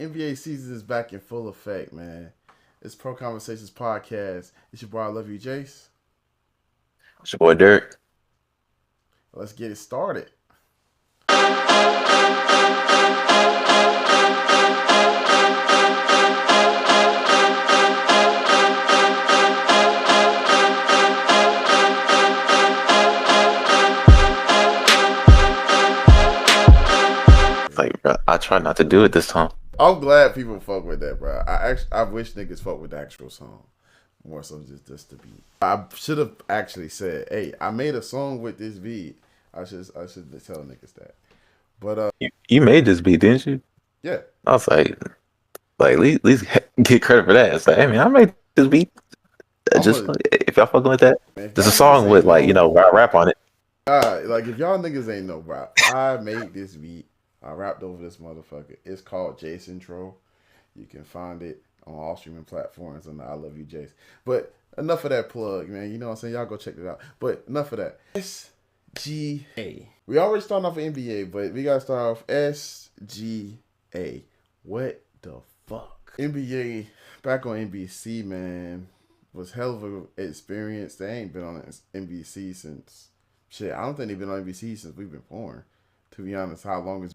NBA season is back in full effect, man. It's PROCONversations PODCAst. It's your boy, I love you, Jace. It's your boy Dirk. Let's get it started. Like, bro, I try not to do it this time. I'm glad people fuck with that, bro. I wish niggas fuck with the actual song more so just the beat. I should have actually said, "Hey, I made a song with this beat." I should tell niggas that. But You made this beat, didn't you? yeah, I was like at least get credit for that. It's like, hey man, I made this beat. If y'all fucking with that, man, if there's a y'all niggas song with ain't know, where I rap on it. like if y'all niggas ain't know, bro, I made this beat. I rapped over this motherfucker. It's called Jason Tro. You can find it on all streaming platforms on the I Love You Jace. But enough of that plug, man. You know what I'm saying? Y'all go check it out. But enough of that. SGA. We already started off with NBA, but we gotta start off SGA. What the fuck? NBA back on NBC, man, was hell of an experience. They ain't been on NBC since shit. I don't think they've been on NBC since we've been born. To be honest, how long it's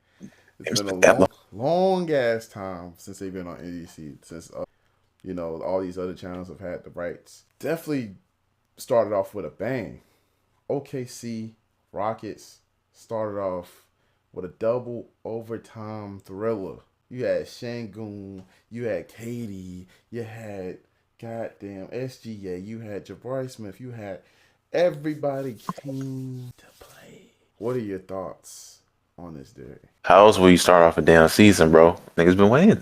been a long ass time since they've been on NBC. Since all these other channels have had the rights. Definitely started off with a bang. OKC Rockets started off with a double overtime thriller. You had Sengun, you had KD, you had goddamn SGA, you had Jabari Smith, you had everybody came to play. What are your thoughts on this day? How else will you start off a damn season, bro? Niggas been waiting.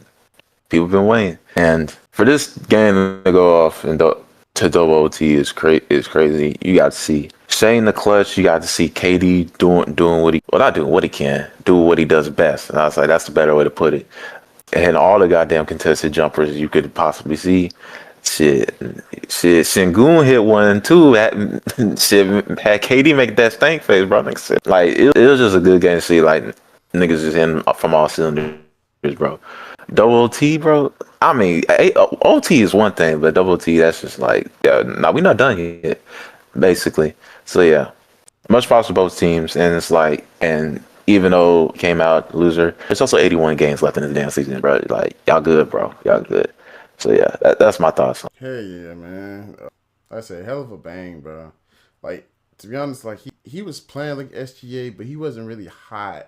People been waiting, and for this game to go off and to double OT is crazy. You got to see Shai in the clutch. You got to see KD doing what he can, do what he does best. And I was like, that's the better way to put it. And all the goddamn contested jumpers you could possibly see. Shit. Sengun hit one too. Had KD make that stank face, bro. Like it was just a good game to see. Like niggas just in from all cylinders, bro. Double OT, bro. I mean, OT is one thing, but double OT, that's just like, yeah, no, we're not done yet, basically. So yeah, much props to both teams, and it's like, and even though came out loser, there's also 81 games left in the damn season, bro. Like y'all good, bro. Y'all good. So yeah, that's my thoughts. Hey, yeah, man. I say hell of a bang, bro. Like to be honest, like he was playing like SGA, but he wasn't really hot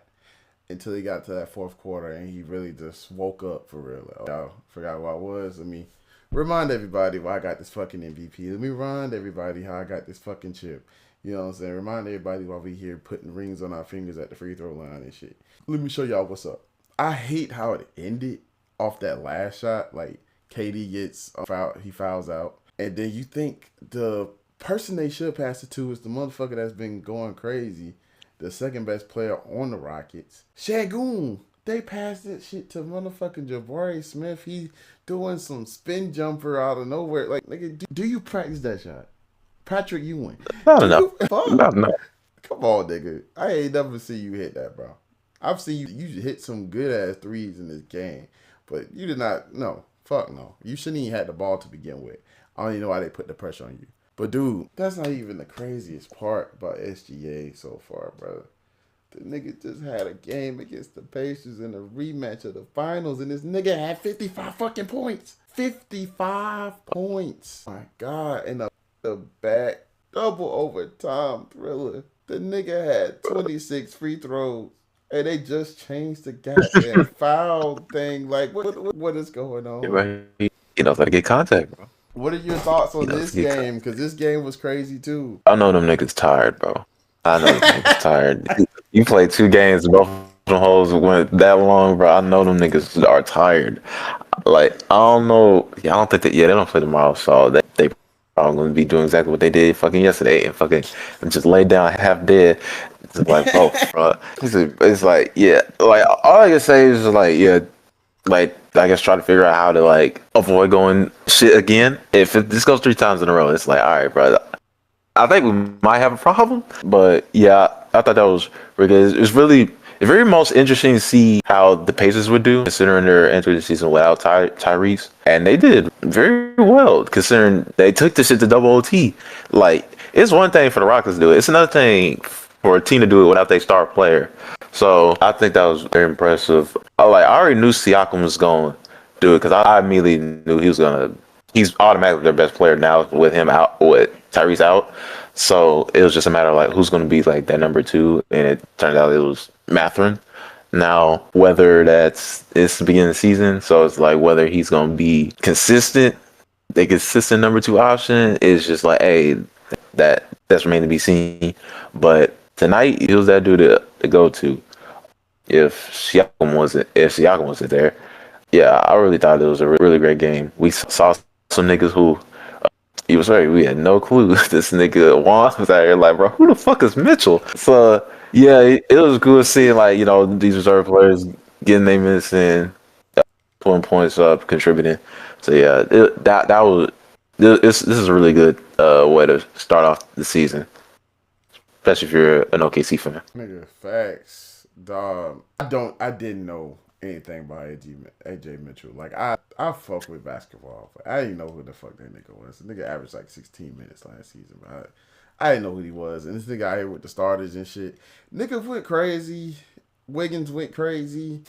until he got to that fourth quarter, and he really just woke up for real. Like, y'all forgot what I was. Let me remind everybody why I got this fucking MVP. Let me remind everybody how I got this fucking chip. You know what I'm saying? Remind everybody why we here putting rings on our fingers at the free throw line and shit. Let me show y'all what's up. I hate how it ended off that last shot. Like KD gets fouled, he fouls out, and then you think the person they should pass it to is the motherfucker that's been going crazy, the second best player on the Rockets, Sengun. They passed that shit to motherfucking Jabari Smith. He doing some spin jumper out of nowhere. Like, nigga, do you practice that shot? Patrick Ewing. Not enough. Not enough. Come on, nigga. I ain't never seen you hit that, bro. I've seen you hit some good ass threes in this game, but you did not. No, fuck no. You shouldn't even had the ball to begin with. I don't even know why they put the pressure on you. But dude, that's not even the craziest part about SGA so far, brother. The nigga just had a game against the Pacers in a rematch of the finals, and this nigga had 55 fucking points. 55 points. My God. And the back double overtime thriller. The nigga had 26 free throws. And they just changed the goddamn foul thing. Like, what is going on? You know, if I get contact, bro. What are your thoughts on this game? Because this game was crazy too. I know them niggas tired, bro. I know them niggas tired. You played 2 games, both of them hoes went that long, bro. I know them niggas are tired. Like, I don't know. Yeah, I don't think that. Yeah, they don't play tomorrow, so they probably gonna be doing exactly what they did fucking yesterday and fucking just lay down half dead. It's like, oh, bro. It's like, yeah. Like, all I can say is like, yeah. Like, I guess try to figure out how to like avoid going shit again. If this goes 3 times in a row, it's like, all right, bro. I think we might have a problem, but yeah, I thought that was really good. It's really very most interesting to see how the Pacers would do, considering they're entering the season without Tyrese. And they did very well, considering they took this shit to double OT. Like, it's one thing for the Rockets to do it. It's another thing for a team to do it without their star player. So I think that was very impressive. I already knew Siakam was going to do it because I immediately knew he was going to. He's automatically their best player now with him out, with Tyrese out. So it was just a matter of like who's going to be like that number 2, and it turned out it was Mathurin. Now whether it's the beginning of the season, so it's like whether he's going to be consistent, the consistent number 2 option is just like, hey, that's remained to be seen. But tonight he was that dude to go to if Siakam wasn't there. Yeah, I really thought it was a really great game. We saw some niggas who. You was right. We had no clue. This nigga Juan was out here like, bro, who the fuck is Mitchell? So yeah, it was good seeing like these reserve players getting their minutes in, putting points up, contributing. So yeah, this is a really good way to start off the season, especially if you're an OKC fan. Nigga, facts, dog. I didn't know anything about AJ Mitchell. Like I fuck with basketball, but I didn't know who the fuck that nigga was. The nigga averaged like 16 minutes last season, but I didn't know who he was. And this nigga out here with the starters and shit. Nigga went crazy. Wiggins went crazy.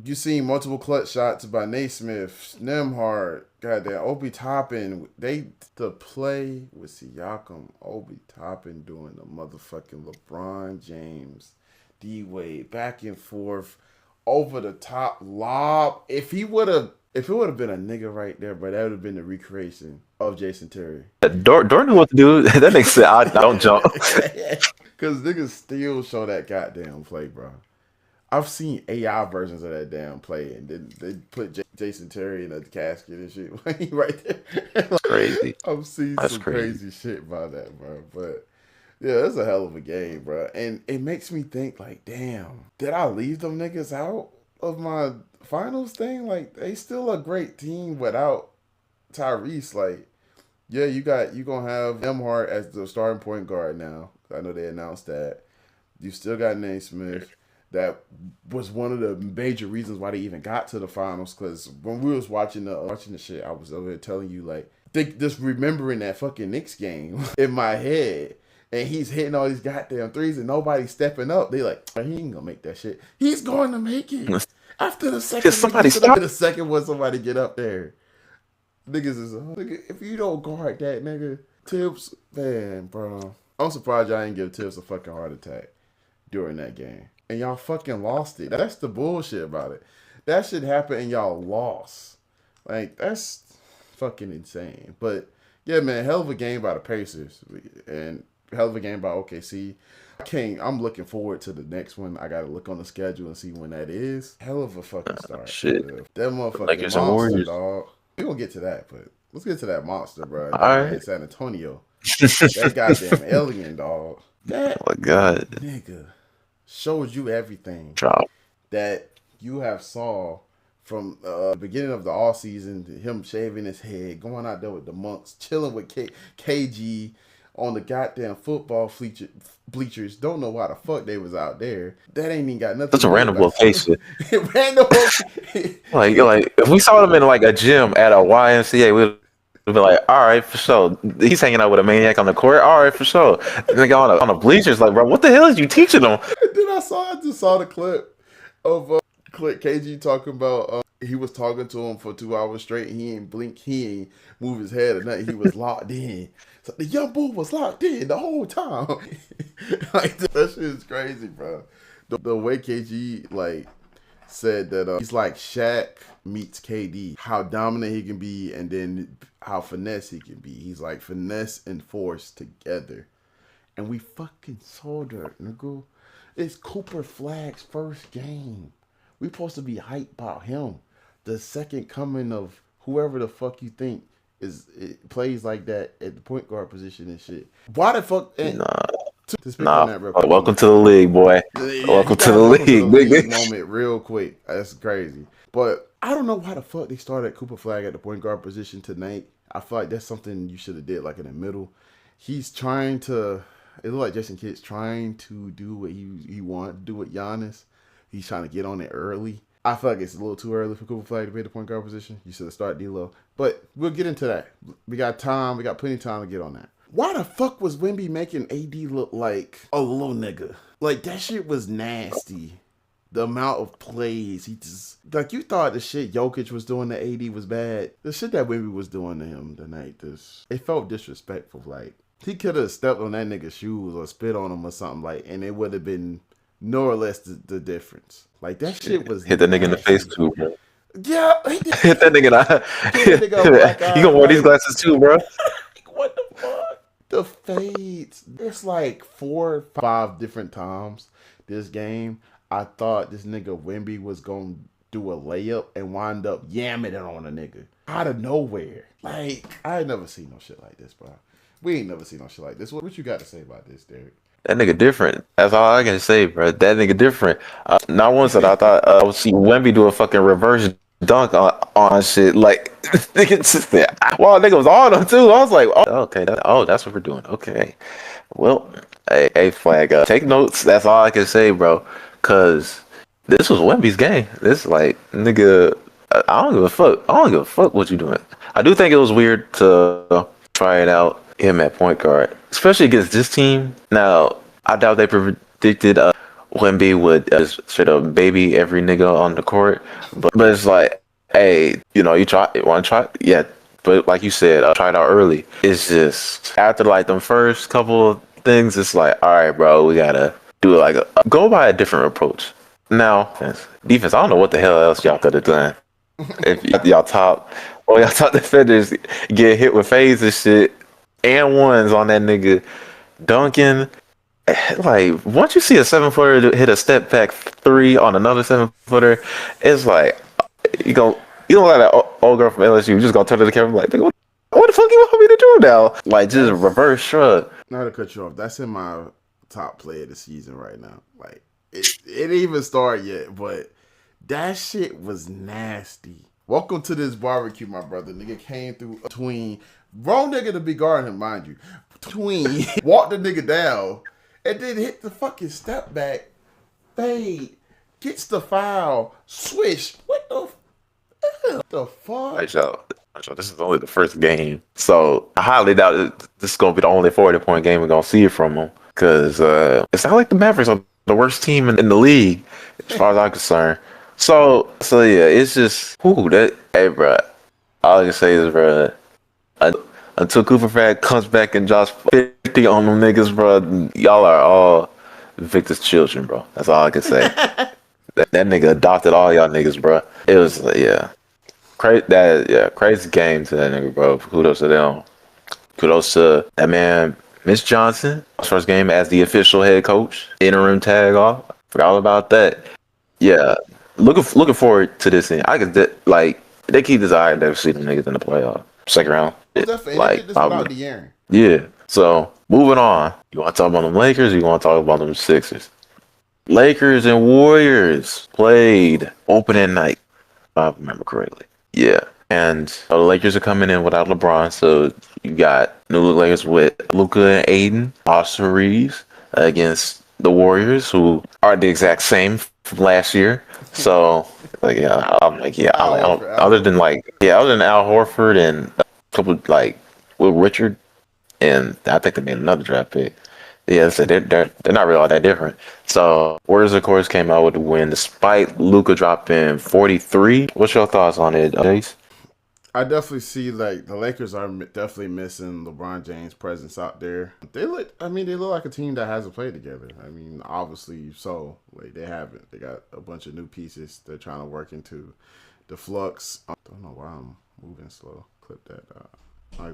You seen multiple clutch shots by Naismith, Nembhard, goddamn Obi Toppin. The play with Siakam, Obi Toppin doing the motherfucking LeBron James, D-Wade, back and forth. Over the top lob. If it would have been a nigga right there, but that would have been the recreation of Jason Terry. Dort knew what to do. That nigga said, I don't jump. Because niggas still show that goddamn play, bro. I've seen AI versions of that damn play, and then they put Jason Terry in a casket and shit right there. That's crazy. I've seen some crazy shit about that, bro. But yeah, that's a hell of a game, bro. And it makes me think, like, damn, did I leave them niggas out of my finals thing? Like, they still a great team without Tyrese. Like, yeah, you gonna have Nembhard as the starting point guard now. I know they announced that. You still got Naismith. That was one of the major reasons why they even got to the finals. Because when we was watching the shit, I was over there telling you, like, just remembering that fucking Knicks game in my head. And he's hitting all these goddamn threes and nobody's stepping up. They like, he ain't gonna make that shit. He's going to make it. After the second, the second one, somebody get up there. Niggas is, if you don't guard that nigga, Tibbs, man, bro. I'm surprised y'all ain't give Tibbs a fucking heart attack during that game. And y'all fucking lost it. That's the bullshit about it. That shit happened and y'all lost. Like, that's fucking insane. But yeah, man, hell of a game by the Pacers. And hell of a game by OKC. I'm looking forward to the next one. I gotta look on the schedule and see when that is. Hell of a fucking start. Shit. That motherfucking monster, dog. We gonna get to that, but let's get to that monster, bro. Alright. In San Antonio. That goddamn alien, dog. That oh my god. Nigga shows you everything that you have saw from the beginning of the all season. Him shaving his head, going out there with the monks, chilling with KG on the goddamn football bleachers. Don't know why the fuck they was out there. That ain't even got nothing. That's a random location. Random. like if we saw them in like a gym at a YMCA, we'd be like, all right, for sure. He's hanging out with a maniac on the court. All right, for sure. And they go on the bleachers, like, bro, what the hell is you teaching them? And then I just saw the clip of KG talking about he was talking to him for 2 hours straight. And he ain't blink. He ain't move his head or nothing. He was locked in. So the young bull was locked in the whole time. Like, that shit is crazy, bro. The way KG like said that he's like Shaq meets KD. How dominant he can be, and then how finesse he can be. He's like finesse and force together. And we fucking saw that, nigga. It's Cooper Flagg's first game. We supposed to be hyped about him. The second coming of whoever the fuck you think plays like that at the point guard position and shit. Why the fuck? Welcome to the league, boy. Yeah, welcome to the league. Moment real quick. That's crazy. But I don't know why the fuck they started Cooper Flagg at the point guard position tonight. I feel like that's something you should have did like in the middle. He's trying to. It looked like Jason Kidd's trying to do what he wanted to do with Giannis. he's trying to get on it early. I feel like it's a little too early for Cooper Flag to be at the point guard position. You should have started D'Lo. But we'll get into that. We got time. We got plenty of time to get on that. Why the fuck was Wemby making AD look like a little nigga? Like, that shit was nasty. The amount of plays, he just... Like, you thought the shit Jokic was doing to AD was bad. The shit that Wemby was doing to him tonight, it felt disrespectful. Like, he could have stepped on that nigga's shoes or spit on him or something, like, and it would have been more or less the difference. Like, that shit was hit that nigga in the face too, bro. Yeah. Hit that nigga in the eye. You gonna wear these glasses too, bro? What the fuck? The fades. It's like 4 or 5 different times this game I thought this nigga Wemby was gonna do a layup and wind up yamming it on a nigga out of nowhere. Like, I ain't never seen no shit like this, bro. We ain't never seen no shit like this. What you got to say about this, Derek? That nigga different. That's all I can say, bro. That nigga different. Not once that I thought I would see Wemby do a fucking reverse dunk on shit. Like, nigga just there. Wow, nigga was on him too. I was like, oh, okay. That's what we're doing. Okay. Well, hey Flag, take notes. That's all I can say, bro. Cause this was Wemby's game. This like, nigga, I don't give a fuck. I don't give a fuck what you doing. I do think it was weird to try it out, him at point guard, especially against this team. Now, I doubt they predicted Wemby would just straight up baby every nigga on the court. But it's like, hey, you want to try? Yeah. But like you said, try it out early. It's just, after like them first couple of things, it's like, all right, bro, we got to do like go by a different approach. Now, defense, I don't know what the hell else y'all could have done. If y'all top defenders get hit with fades and shit and ones on that nigga Duncan, like, once you see a 7-footer hit a step back 3 on another 7-footer, it's like you don't let that old girl from LSU just gonna turn to the camera like, what the fuck you want me to do now? Like, just reverse shrug. Not to cut you off, that's in my top play of the season right now. Like, it didn't even start yet, but that shit was nasty. Welcome to this barbecue, my brother. Nigga came through between, wrong nigga to be guarding him, mind you. Between, walked the nigga down, and then hit the fucking step back, fade, gets the foul, swish. What the fuck? All right, y'all. This is only the first game, so I highly doubt this is gonna be the only 40-point game we're gonna see from them. Because it's not like the Mavericks are the worst team in the league, as far as I'm concerned. So yeah, it's just, hey, bro. All I can say is, bro, until Cooper Flag comes back and drops 50 on them niggas, bro, y'all are all Victor's children, bro. That's all I can say. that nigga adopted all y'all niggas, bro. It was, crazy game to that nigga, bro. Kudos to them. Kudos to that man, Miss Johnson, first game as the official head coach, interim tag off. Forgot all about that. Yeah, looking forward to this thing. I could they keep this eye and never see them niggas in the playoff second round. Yeah. So moving on. You want to talk about them Lakers? Or you want to talk about them Sixers? Lakers and Warriors played opening night, if I remember correctly. Yeah. And the Lakers are coming in without LeBron, so you got New Lakers with Luka and Aiden, Austin Reeves against the Warriors, who are the exact same from last year. So, other than Al Horford and a couple like Will Richard, and I think they made another draft pick. Yeah, so they're not really all that different. So Warriors, of course, came out with the win despite Luka dropping 43. What's your thoughts on it, Jace? I definitely see, like, the Lakers are definitely missing LeBron James' presence out there. They look like a team that hasn't played together. I mean, obviously, so like they haven't. They got a bunch of new pieces they're trying to work into the flux. I don't know why I'm moving slow. Clip that.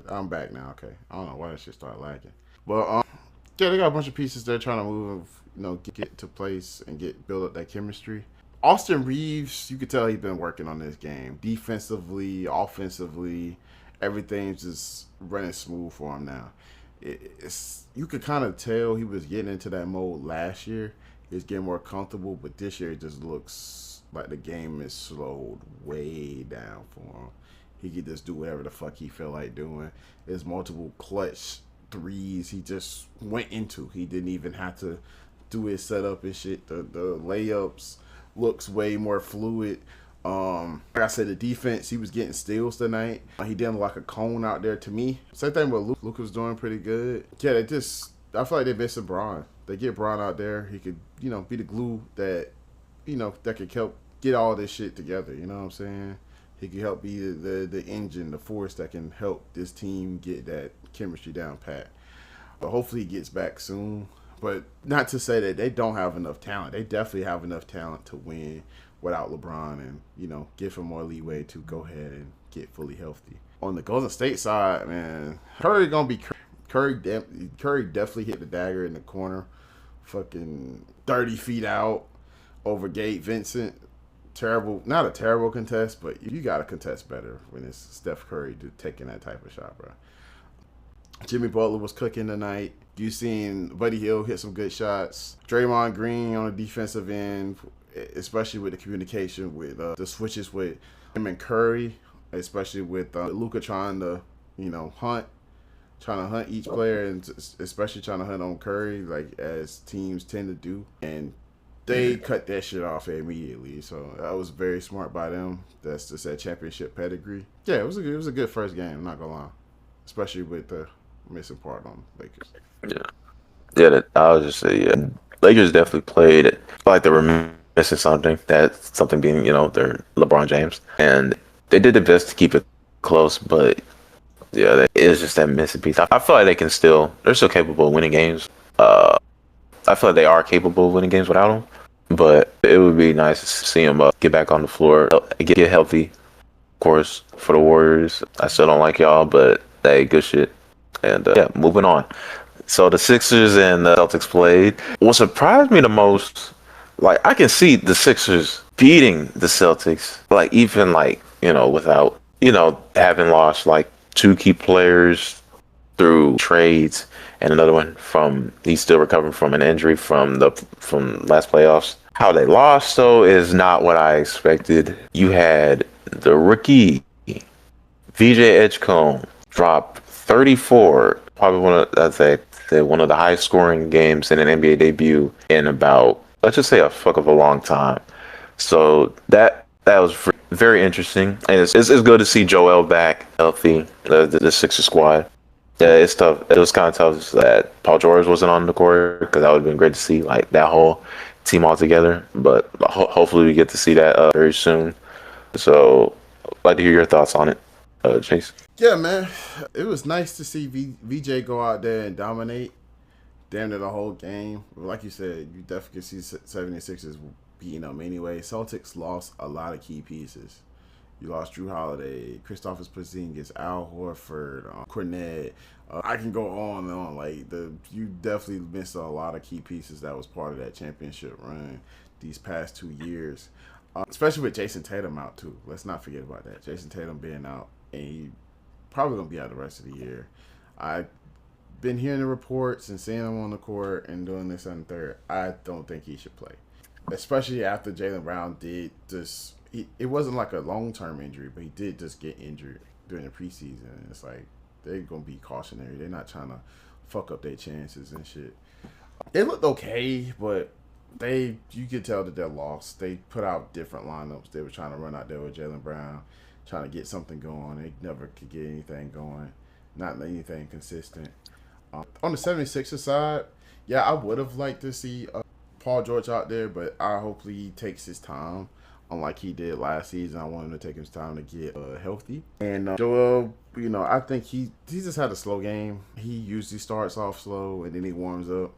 I'm back now. Okay, I don't know why that shit started lagging. But they got a bunch of pieces they're trying to move, get to place and build up that chemistry. Austin Reeves, you could tell he's been working on this game. Defensively, offensively, everything's just running smooth for him now. You could kind of tell he was getting into that mode last year. He was getting more comfortable, but this year it just looks like the game is slowed way down for him. He could just do whatever the fuck he feel like doing. There's multiple clutch threes he just went into. He didn't even have to do his setup and shit. The layups looks way more fluid. Like I said, the defense, he was getting steals tonight. He didn't look like a cone out there to me. Same thing with Luke. Luke was doing pretty good. Yeah, I feel like they're missing Braun. They get Braun out there. He could, be the glue that, that could help get all this shit together. You know what I'm saying? He could help be the engine, the force that can help this team get that chemistry down pat. But hopefully he gets back soon. But not to say that they don't have enough talent. They definitely have enough talent to win without LeBron and, give him more leeway to go ahead and get fully healthy. On the Golden State side, man, Curry going to be Curry definitely hit the dagger in the corner. Fucking 30 feet out over Gabe Vincent. Terrible, not a terrible contest, but you got to contest better when it's Steph Curry taking that type of shot, bro. Jimmy Butler was cooking tonight. You seen Buddy Hield hit some good shots. Draymond Green on the defensive end, especially with the communication with the switches with him and Curry, especially with Luka trying to, hunt each player, and especially trying to hunt on Curry, like as teams tend to do. And they cut that shit off immediately. So that was very smart by them. That's just that championship pedigree. Yeah, it was a good first game, I'm not gonna lie. Especially with the missing part on Lakers. Yeah, I was just say, yeah. Lakers definitely played like they were missing something. That something being, they're LeBron James. And they did their best to keep it close, but yeah, it is just that missing piece. I feel like they're still capable of winning games. I feel like they are capable of winning games without him, but it would be nice to see him get back on the floor, get healthy. Of course, for the Warriors, I still don't like y'all, but hey, good shit. And moving on. So the Sixers and the Celtics played. What surprised me the most, like I can see the Sixers beating the Celtics, like even without having lost like two key players through trades, and another one he's still recovering from an injury from last playoffs. How they lost though is not what I expected. You had the rookie VJ Edgecomb drop 34, probably one of the highest scoring games in an NBA debut in about, let's just say, a fuck of a long time. So that was very interesting, and it's good to see Joel back healthy. The Sixers squad. Yeah, it's tough. It was kind of tough that Paul George wasn't on the court, because that would have been great to see like that whole team all together. But hopefully we get to see that very soon. So I'd like to hear your thoughts on it, Chase. Yeah, man, it was nice to see VJ go out there and dominate damn near the whole game. Like you said, you definitely can see 76ers beating them anyway. Celtics lost a lot of key pieces. You lost Drew Holiday, Kristaps Porzingis, Al Horford, Cornette. I can go on and on. You definitely missed a lot of key pieces that was part of that championship run these past 2 years. Especially with Jason Tatum out too. Let's not forget about that. Jason Tatum being out, and he probably gonna be out the rest of the year. I've been hearing the reports and seeing him on the court and doing this and third. I don't think he should play, especially after Jaylen Brown did just. It wasn't like a long-term injury, but he did just get injured during the preseason. It's like they're gonna be cautionary. They're not trying to fuck up their chances and shit. It looked okay, but you could tell that they're lost. They put out different lineups. They were trying to run out there with Jaylen Brown, trying to get something going. They never could get anything going, not anything consistent. On the 76ers side, yeah, I would have liked to see Paul George out there, but hopefully he takes his time. Unlike he did last season, I want him to take his time to get healthy. And Joel, I think he just had a slow game. He usually starts off slow and then he warms up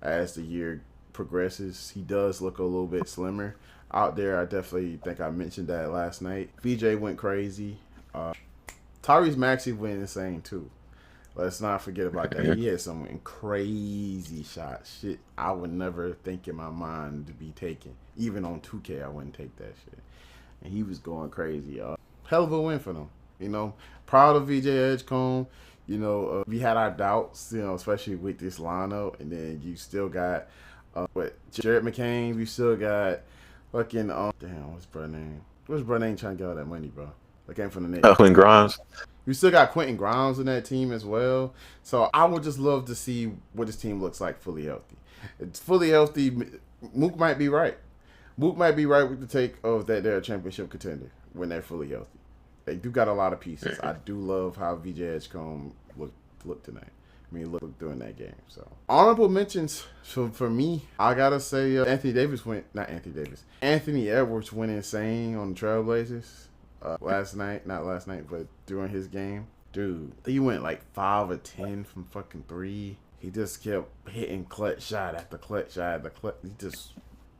as the year progresses. He does look a little bit slimmer out there. I definitely think I mentioned that last night. VJ went crazy. Tyrese Maxey went insane too. Let's not forget about that. He had some crazy shots. Shit I would never think in my mind to be taken. Even on 2K, I wouldn't take that shit. And he was going crazy. Hell of a win for them. Proud of VJ Edgecomb. We had our doubts, especially with this lineup. And then you still got, Jared McCain. We still got fucking, what's brother name? What's brother name trying to get all that money, bro? That came from the Knicks. Quentin Grimes. We still got Quentin Grimes in that team as well. So I would just love to see what this team looks like fully healthy. It's fully healthy. Mook might be right. Mook might be right with the take of that they're a championship contender when they're fully healthy. They do got a lot of pieces. I do love how VJ Edgecomb looked tonight. I mean, look during that game. So honorable mentions. So for me, I gotta say Anthony Edwards went insane on the Trailblazers last night. Not last night, but during his game. Dude, he went like 5 or 10 from fucking 3. He just kept hitting clutch shot after clutch shot after clutch. He just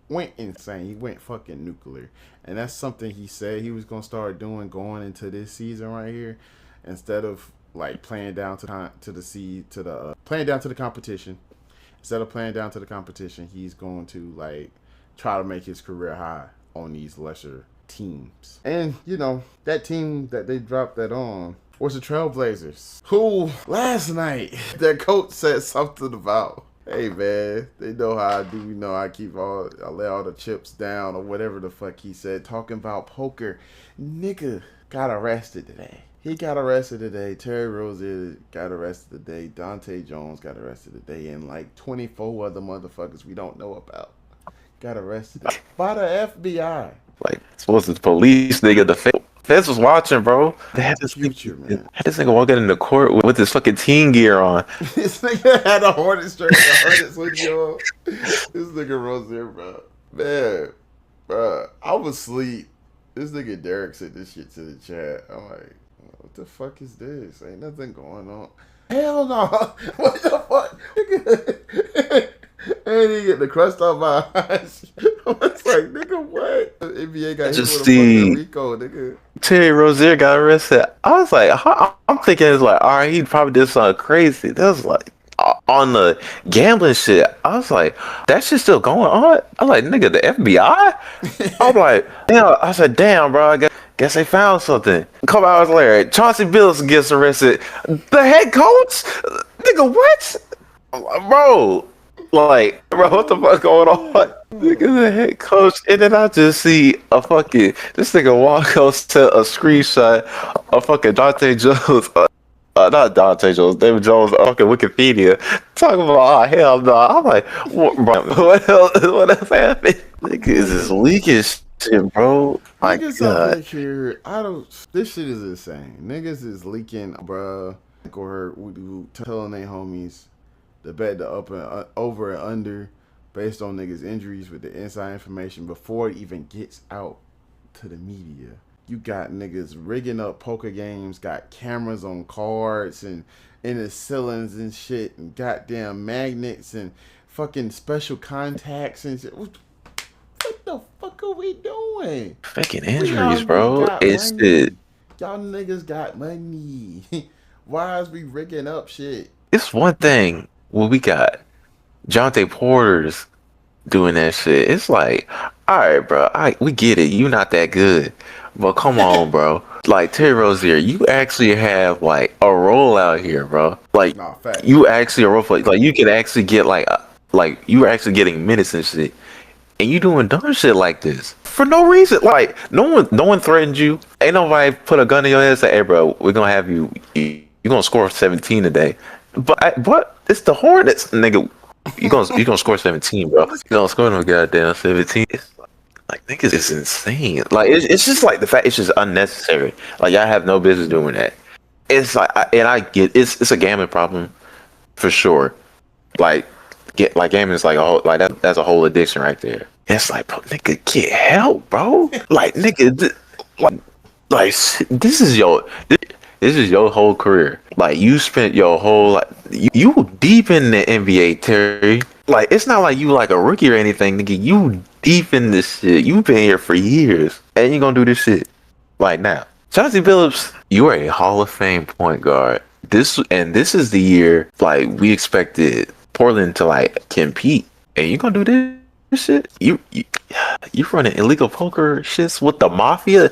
went insane. He went fucking nuclear. And that's something he said he was gonna start doing going into this season right here, instead of like playing down to the competition. Instead of playing down to the competition, he's going to like try to make his career high on these lesser teams. And you know, that team that they dropped that on was the Trailblazers, who last night their coach said something about, hey man, they know how I do. You know, I lay all the chips down or whatever the fuck he said, talking about poker. Nigga got arrested today. He got arrested today. Terry Rozier got arrested today. Dante Jones got arrested today. And like 24 other motherfuckers we don't know about got arrested by the FBI. Like, supposed to the police, nigga. The feds was watching, bro. They had this nigga walking in the court with his fucking team gear on. This nigga had a Hornets shirt, a Hornets hoodie on. This nigga Rozier, bro. Man, bro, I was asleep. This nigga Derek said this shit to the chat. I'm like, what the fuck is this? Ain't nothing going on. Hell no. What the fuck? And he get the crust off my eyes. I was like, nigga, what? The NBA got hit with a fucking Rico, nigga. Terry Rozier got arrested. I was like, I'm thinking it's like, all right, he probably did something crazy. That was like on the gambling shit. I was like, that shit still going on? I'm like, nigga, the FBI? I'm like, damn. I said, damn, bro. I guess they found something. A couple hours later, Chauncey Billups gets arrested. The head coach? Nigga, what? Bro. Like, bro, what the fuck going on? Nigga, the head coach, and then I just see this nigga walk up to a screenshot of fucking Jontay Jones, not Jontay Jones, David Jones, fucking Wikipedia, talking about, oh, hell no. I'm like, what else happened? Nigga, is this leaking shit, bro? My God. Here, this shit is insane. Niggas is leaking, bro, or telling their homies to bet the over and under based on niggas' injuries with the inside information before it even gets out to the media. You got niggas rigging up poker games, got cameras on cards and in the ceilings and shit, and goddamn magnets and fucking special contacts and shit. What the fuck are we doing? Fucking injuries, bro. It's it. Y'all niggas got money. Why is we rigging up shit? It's one thing. Well, we got Jontay Porter's doing that shit. It's like, all right, bro, we get it. You not that good. But come on, bro. Like, Terry Rozier, you actually have, like, a role out here, bro. Like, you actually a role play. Like, you can actually get, like, you actually getting minutes and shit. And you doing dumb shit like this. For no reason. Like, no one threatened you. Ain't nobody put a gun in your head and say, hey, bro, we're going to have you're going to score 17 today. But it's the Hornets, nigga. You gonna score 17, bro. You gonna score no goddamn 17. It's like niggas is insane. Like it's just like the fact it's just unnecessary. Like y'all have no business doing that. It's like I get it's a gambling problem for sure. Like gaming is like that's a whole addiction right there. It's like, bro, nigga, get help, bro. Like nigga, this is your whole career. Like you spent your whole you deep in the NBA, Terry. Like it's not like you like a rookie or anything, nigga. You deep in this shit. You've been here for years, and you gonna do this shit like now. Chauncey Billups, you are a Hall of Fame point guard. This is the year like we expected Portland to like compete, and you gonna do this shit? You running illegal poker shits with the mafia?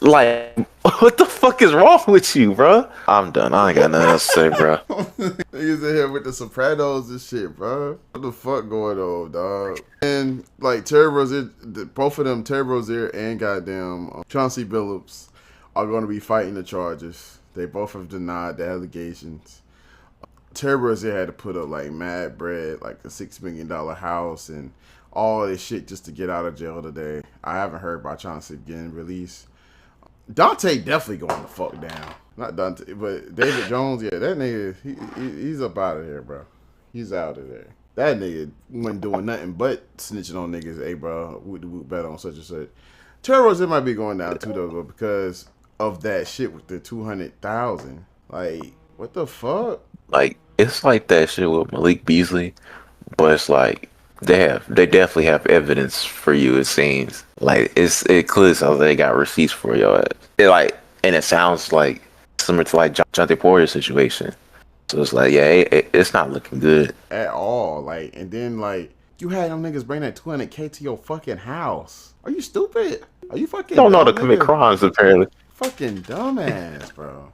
Like, what the fuck is wrong with you, bro? I'm done. I ain't got nothing else to say, bro. Niggas in here with the Sopranos and shit, bro. What the fuck going on, dog? And like Terry Rozier, both of them, Terry Rozier and goddamn Chauncey Billups, are going to be fighting the charges. They both have denied the allegations. Terry Rozier had to put up like mad bread, like a $6 million house and all this shit just to get out of jail today. I haven't heard about Chauncey getting released. Dante definitely going the fuck down. Not Dante, but David Jones, yeah, that nigga, he's up out of there, bro. He's out of there. That nigga wasn't doing nothing but snitching on niggas. Hey, bro, we bet on such and such. Terry Rozier might be going down too, though, because of that shit with the 200,000. Like, what the fuck? Like, it's like that shit with Malik Beasley, but it's like they definitely have evidence for you. It seems like it clearly sounds like they got receipts for your ass. And it sounds like similar to like Jontay Porter situation. So it's like, yeah, it's not looking good at all. Like, and then like you had them niggas bring that 200K to your fucking house. Are you stupid? Are you fucking? Don't know how to commit crimes apparently. Fucking dumbass, bro.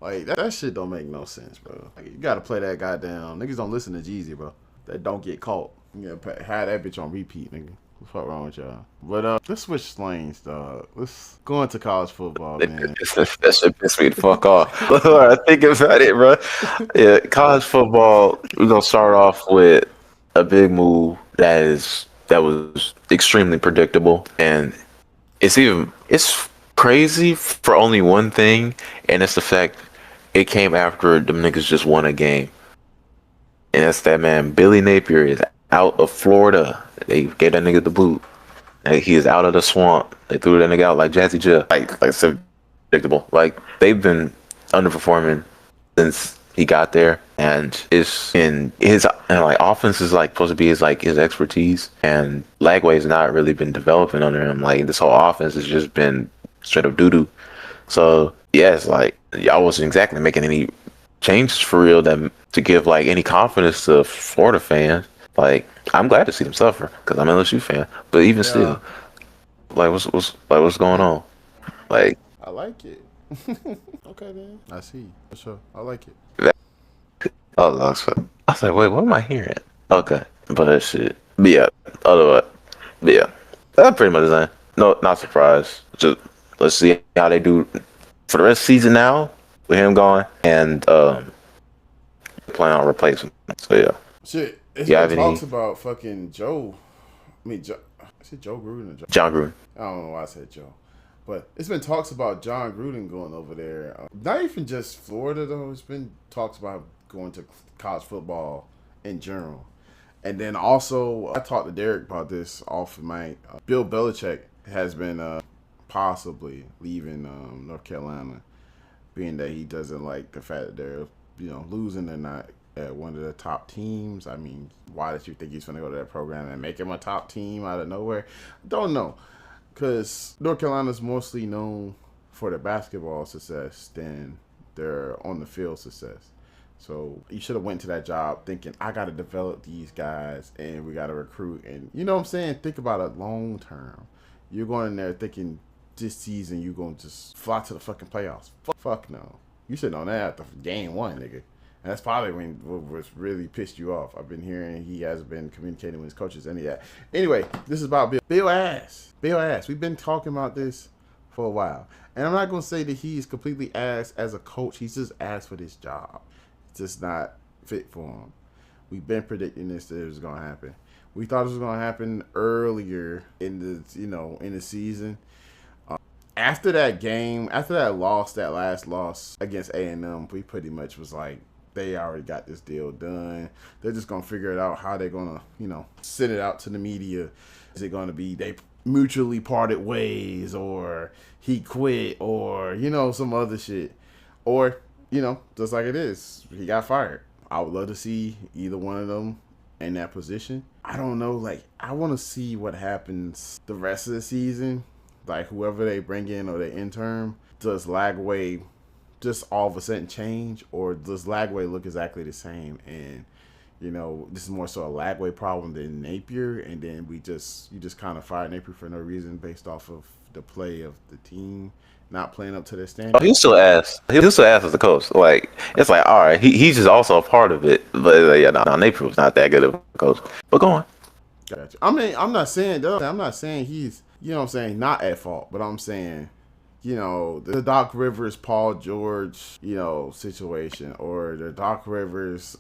Like that shit don't make no sense, bro. Like, you gotta play that goddamn. Niggas don't listen to Jeezy, bro. That don't get caught. You gotta have that bitch on repeat, nigga. What the fuck wrong with y'all? But let's switch lanes, dog. Let's go into college football, man. That shit pissed me the fuck off. I think about it, bro. Yeah, college football. We're gonna start off with a big move that was extremely predictable, and it's crazy for only one thing, and it's the fact it came after them niggas just won a game, and that's that man Billy Napier is out of Florida. They gave that nigga the boot. He is out of the swamp. They threw that nigga out like Jazzy J. Like I said, predictable. Like they've been underperforming since he got there, and it's in his like offense is like supposed to be his expertise, and Lagway's not really been developing under him. Like this whole offense has just been straight up doo doo. So yeah, it's like y'all wasn't exactly making any changes for real to give like any confidence to Florida fans. Like I'm glad to see them suffer because I'm an LSU fan, but even still, like what's going on? Like I like it. Okay, man. I see. For sure. I like it. Oh, I was like, wait, what am I hearing? Okay, but shit. But yeah, otherwise, but yeah, that's pretty much the same. No, not surprised. Just let's see how they do for the rest of the season now with him going and plan on replacement. So yeah. Shit. It's talks about fucking Joe. I mean, is it Joe Gruden or Joe? John Gruden. I don't know why I said Joe. But it's been talks about John Gruden going over there. Not even just Florida, though. It's been talks about going to college football in general. And then also, I talked to Derek about this off of my... Bill Belichick has been possibly leaving North Carolina, being that he doesn't like the fact that they're losing. They're not at one of the top teams. I mean, why did you think he's going to go to that program and make him a top team out of nowhere? Don't know. Because North Carolina's mostly known for their basketball success than their on-the-field success. So you should have went to that job thinking, I got to develop these guys and we got to recruit. And you know what I'm saying? Think about it long term. You're going in there thinking this season you're going to just fly to the fucking playoffs. Fuck no. You should know that after game one, nigga. And that's probably what really pissed you off. I've been hearing he hasn't been communicating with his coaches, any of that. Anyway, this is about Bill. Bill ass. We've been talking about this for a while. And I'm not going to say that he's completely ass as a coach. He's just ass for this job. It's just not fit for him. We've been predicting this that it was going to happen. We thought it was going to happen earlier in the season. After that last loss against A&M, we pretty much was like, they already got this deal done. They're just going to figure it out how they're going to, send it out to the media. Is it going to be they mutually parted ways or he quit or, some other shit? Or, just like it is, he got fired. I would love to see either one of them in that position. I don't know. Like, I want to see what happens the rest of the season. Like, whoever they bring in or the intern, does Lagway just all of a sudden change, or does Lagway look exactly the same? And this is more so a Lagway problem than Napier, and then you just kind of fired Napier for no reason based off of the play of the team not playing up to their standards. Oh, he still ass as a coach. Like it's like, all right, he's just also a part of it, but Napier was not that good of a coach. But go on. Gotcha. I mean, I'm not saying he's not at fault, but I'm saying the Doc Rivers, Paul George, situation, or the Doc Rivers,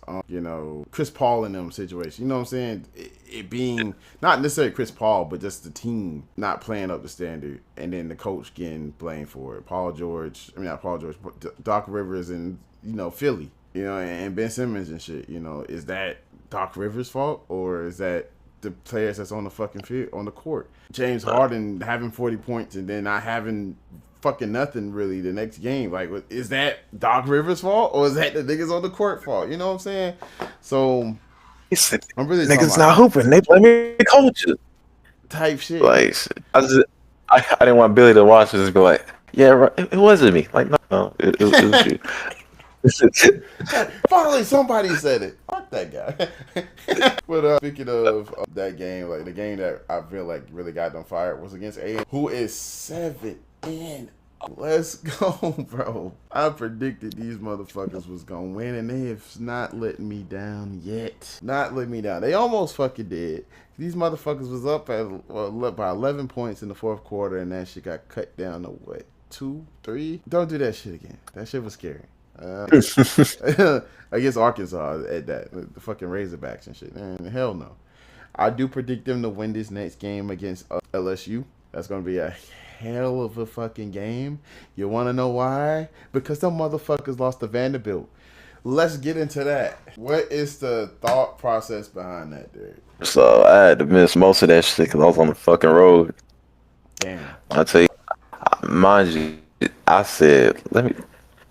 Chris Paul and them situation. You know what I'm saying? It being not necessarily Chris Paul, but just the team not playing up the standard, and then the coach getting blamed for it. Not Paul George, but Doc Rivers and Philly, and Ben Simmons and shit. Is that Doc Rivers' fault, or is that the players that's on the fucking field, on the court? James Harden having 40 points and then not having fucking nothing really the next game. Like, is that Doc Rivers' fault, or is that the niggas on the court fault? You know what I'm saying? So I'm really niggas not hooping. They blame me coaches type shit. Like, I didn't want Billy to watch this and be like, yeah, it wasn't me. Like, no, it was you. Finally, somebody said it. Fuck that guy. But speaking of that game, like the game that I feel like really got them fired was against A, who is 7-0. Let's go, bro. I predicted these motherfuckers was gonna win, and they have not let me down yet. Not let me down. They almost fucking did. These motherfuckers was up by 11 points in the fourth quarter, and that shit got cut down to what, 2, 3? Don't do that shit again. That shit was scary. I guess Arkansas at that, the fucking Razorbacks and shit. Man, hell no. I do predict them to win this next game against LSU. That's gonna be a hell of a fucking game. You want to know why? Because them motherfuckers lost to Vanderbilt. Let's get into that. What is the thought process behind that, dude? So I had to miss most of that shit because I was on the fucking road. Damn. I'll tell you, mind you, I said,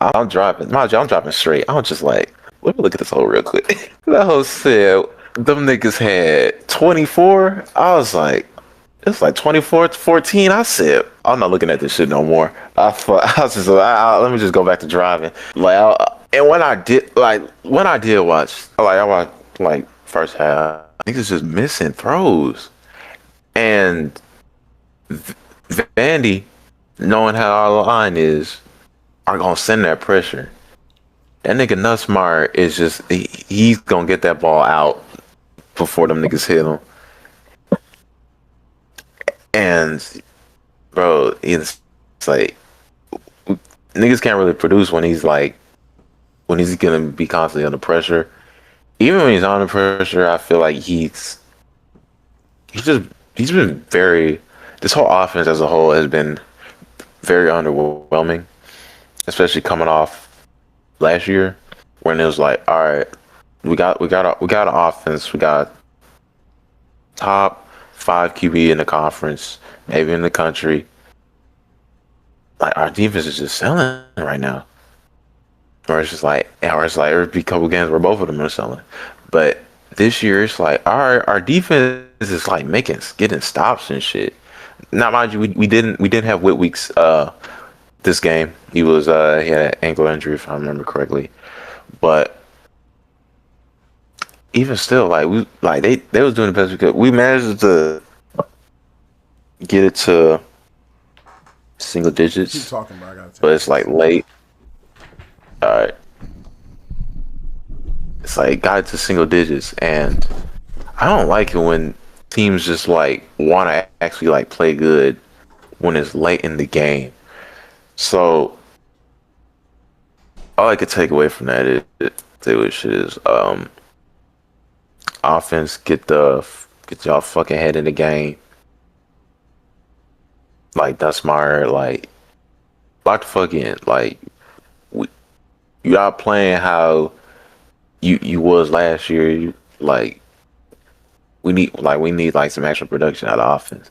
I'm driving. Mind you, I'm driving straight. I'm just like, let me look at this hole real quick. That hole said, them niggas had 24. I was like, it's like 24-14. I said, I'm not looking at this shit no more. I was just like, let me just go back to driving. And when I did watch, I watched like first half, niggas just missing throws. And Vandy, knowing how our line is, are gonna send that pressure. That nigga Nussmeyer is just, he's gonna get that ball out before them niggas hit him. And bro, it's like niggas can't really produce when he's gonna be constantly under pressure. Even when he's under pressure, I feel like he's been very, this whole offense as a whole has been very underwhelming, especially coming off last year when it was like, all right, we got an offense, we got top 5 QB in the conference, maybe in the country. Like, our defense is just selling right now. Or it's like every couple games where both of them are selling. But this year it's like our defense is like getting stops and shit. Now mind you, we didn't have Whitweek's this game. He had an ankle injury if I remember correctly. But even still, they was doing the best we could. We managed to get it to single digits. Keep talking, bro. I gotta but it's like late. All right. It's like got it to single digits, and I don't like it when teams just like want to actually like play good when it's late in the game. So all I could take away from that is offense, get y'all fucking head in the game. Like Nussmeyer, like lock the fuck in. Like you not playing how you was last year. We need like some extra production out of offense.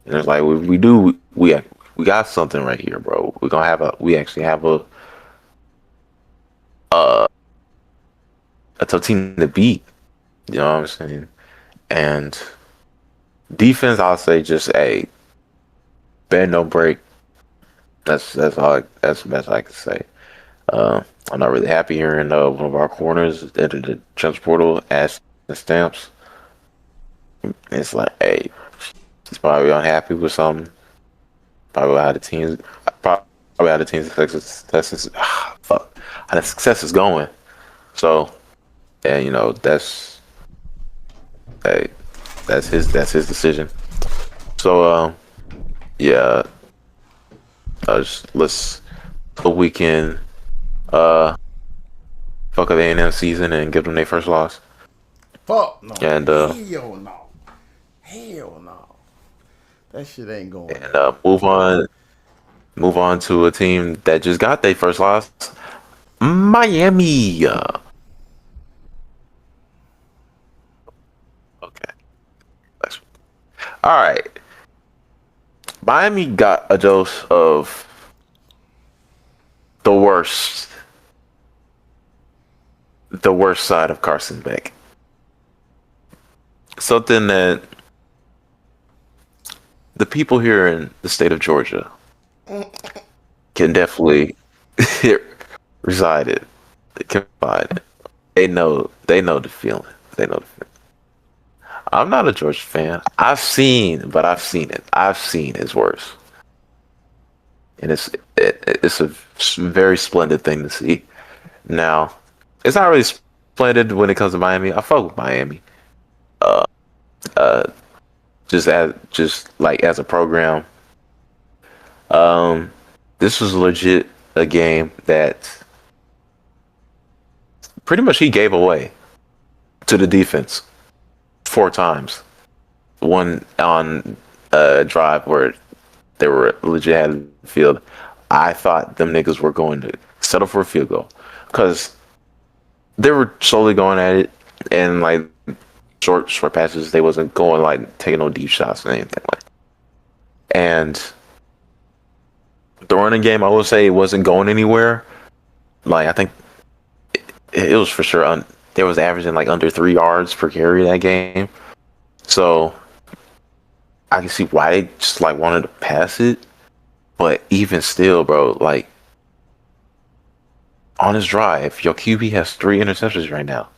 And it's like we got something right here, bro. We actually have a tough team to beat. You know what I'm saying? And defense, I'll say just bend no break. That's the best I can say. I'm not really happy hearing one of our corners entered the transfer portal as the Stamps. It's like, hey, he's probably unhappy with something. Probably how the team's success is going. So, yeah, that's his decision. So, yeah, Let's hope we can uh fuck up A&M season and give them their first loss. Fuck no. And Hell no. Hell no. That shit ain't going. And move on to a team that just got their first loss, Miami. Okay. All right. Miami got a dose of the worst side of Carson Beck. Something that the people here in the state of Georgia can definitely reside it. They can find it. They know the feeling. They know the feeling. I'm not a Georgia fan. I've seen it. I've seen it's worse. And it's a very splendid thing to see. Now, it's not really splendid when it comes to Miami. I fuck with Miami. Just as a program. This was legit a game that pretty much he gave away to the defense 4 times. One on a drive where they were legit had the field. I thought them niggas were going to settle for a field goal because they were slowly going at it and like short passes. They wasn't going like taking no deep shots or anything like that. And the running game, I would say, it wasn't going anywhere. Like I think it was for sure. They was averaging like under 3 yards per carry that game. So I can see why they just like wanted to pass it. But even still, bro, like on his drive, your QB has 3 interceptions right now.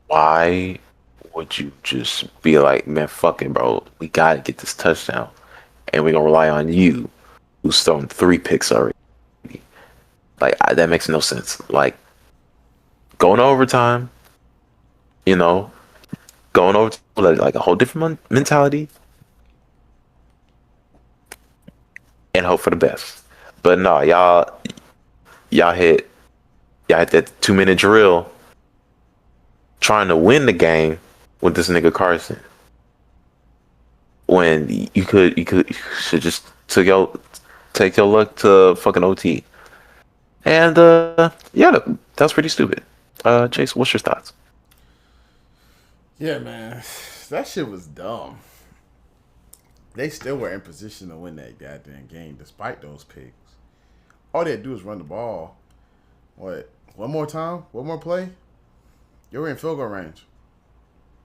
Why would you just be like, man, fuck it, bro. We gotta get this touchdown. And we're gonna rely on you, who's thrown 3 picks already. Like that makes no sense. Like going to overtime, going over to like a whole different mentality, and hope for the best. But no, y'all hit that 2-minute drill, trying to win the game with this nigga Carson. When you should just take your luck to fucking OT. And yeah, that was pretty stupid. Chase, what's your thoughts? Yeah, man, that shit was dumb. They still were in position to win that goddamn game despite those picks. All they had to do is run the ball. What? One more time? One more play? You were in field goal range.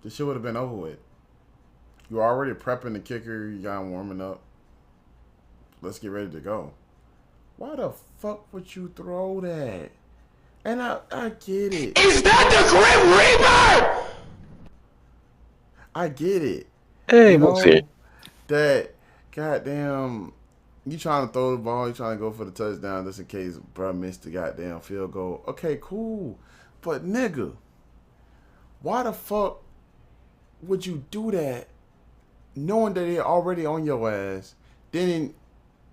This shit would have been over with. You were already prepping the kicker. You got him warming up. Let's get ready to go. Why the fuck would you throw that? And I get it. Is that the Grim Reaper? I get it. Hey, Maxey. That goddamn, you trying to throw the ball, you trying to go for the touchdown just in case bruh missed the goddamn field goal. Okay, cool. But nigga, why the fuck would you do that knowing that they're already on your ass? Then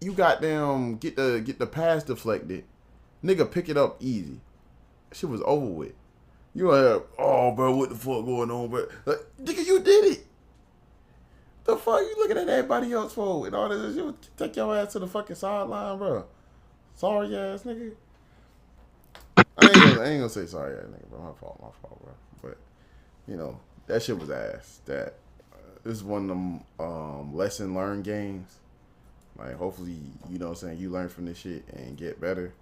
you goddamn get the pass deflected. Nigga, pick it up easy. Shit was over with. You have, oh bro, what the fuck going on, bro? Like, nigga, you did it. The fuck you looking at everybody else for and all this? You take your ass to the fucking sideline, bro. Sorry ass nigga. I ain't gonna say sorry ass nigga, bro. My fault, bro. But that shit was ass. That this is one of them lesson learned games. Like hopefully, you know what I'm saying, you learn from this shit and get better.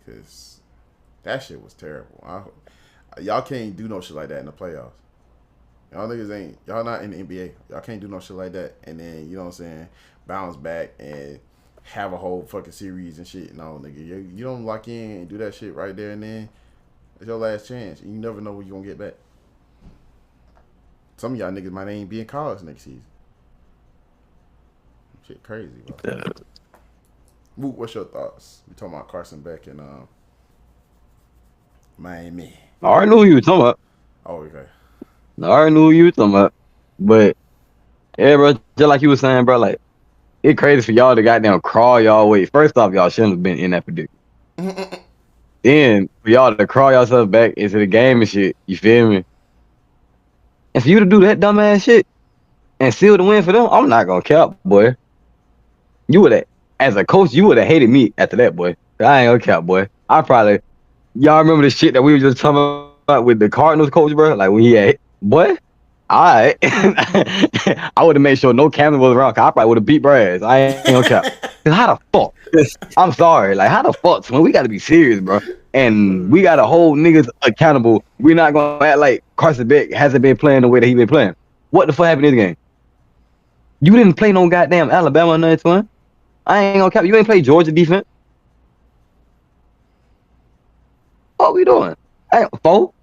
Cause that shit was terrible. Y'all can't do no shit like that in the playoffs. Y'all niggas y'all not in the NBA. Y'all can't do no shit like that. And then, you know what I'm saying, bounce back and have a whole fucking series and shit. No, nigga. You don't lock in and do that shit right there and then. It's your last chance. And you never know what you're going to get back. Some of y'all niggas might ain't be in college next season. Shit crazy, bro. Moot, what's your thoughts? We talking about Carson Beck and Miami. I already knew who you were talking about. Oh, okay. I already knew who you were talking about. But, yeah, bro, just like you were saying, bro, like, It's crazy for y'all to goddamn crawl y'all way. First off, y'all shouldn't have been in that predicament. Then for y'all to crawl yourself back into the game and shit, you feel me? And for you to do that dumbass shit and seal the win for them, I'm not gonna cap, boy. You would have, as a coach, you would have hated me after that, boy. I ain't gonna cap, boy. Y'all remember the shit that we were just talking about with the Cardinals coach, bro? Like when he had, boy, I would have made sure no camera was around. Cause I probably would have beat Brad. I ain't gonna cap. Cause how the fuck? I'm sorry. Like how the fuck? Man, we got to be serious, bro. And we got to hold niggas accountable. We're not gonna act like Carson Beck hasn't been playing the way that he been playing. What the fuck happened in this game? You didn't play no goddamn Alabama or nothing, twin. I ain't gonna cap. You ain't play Georgia defense. What we doing? Hey, four?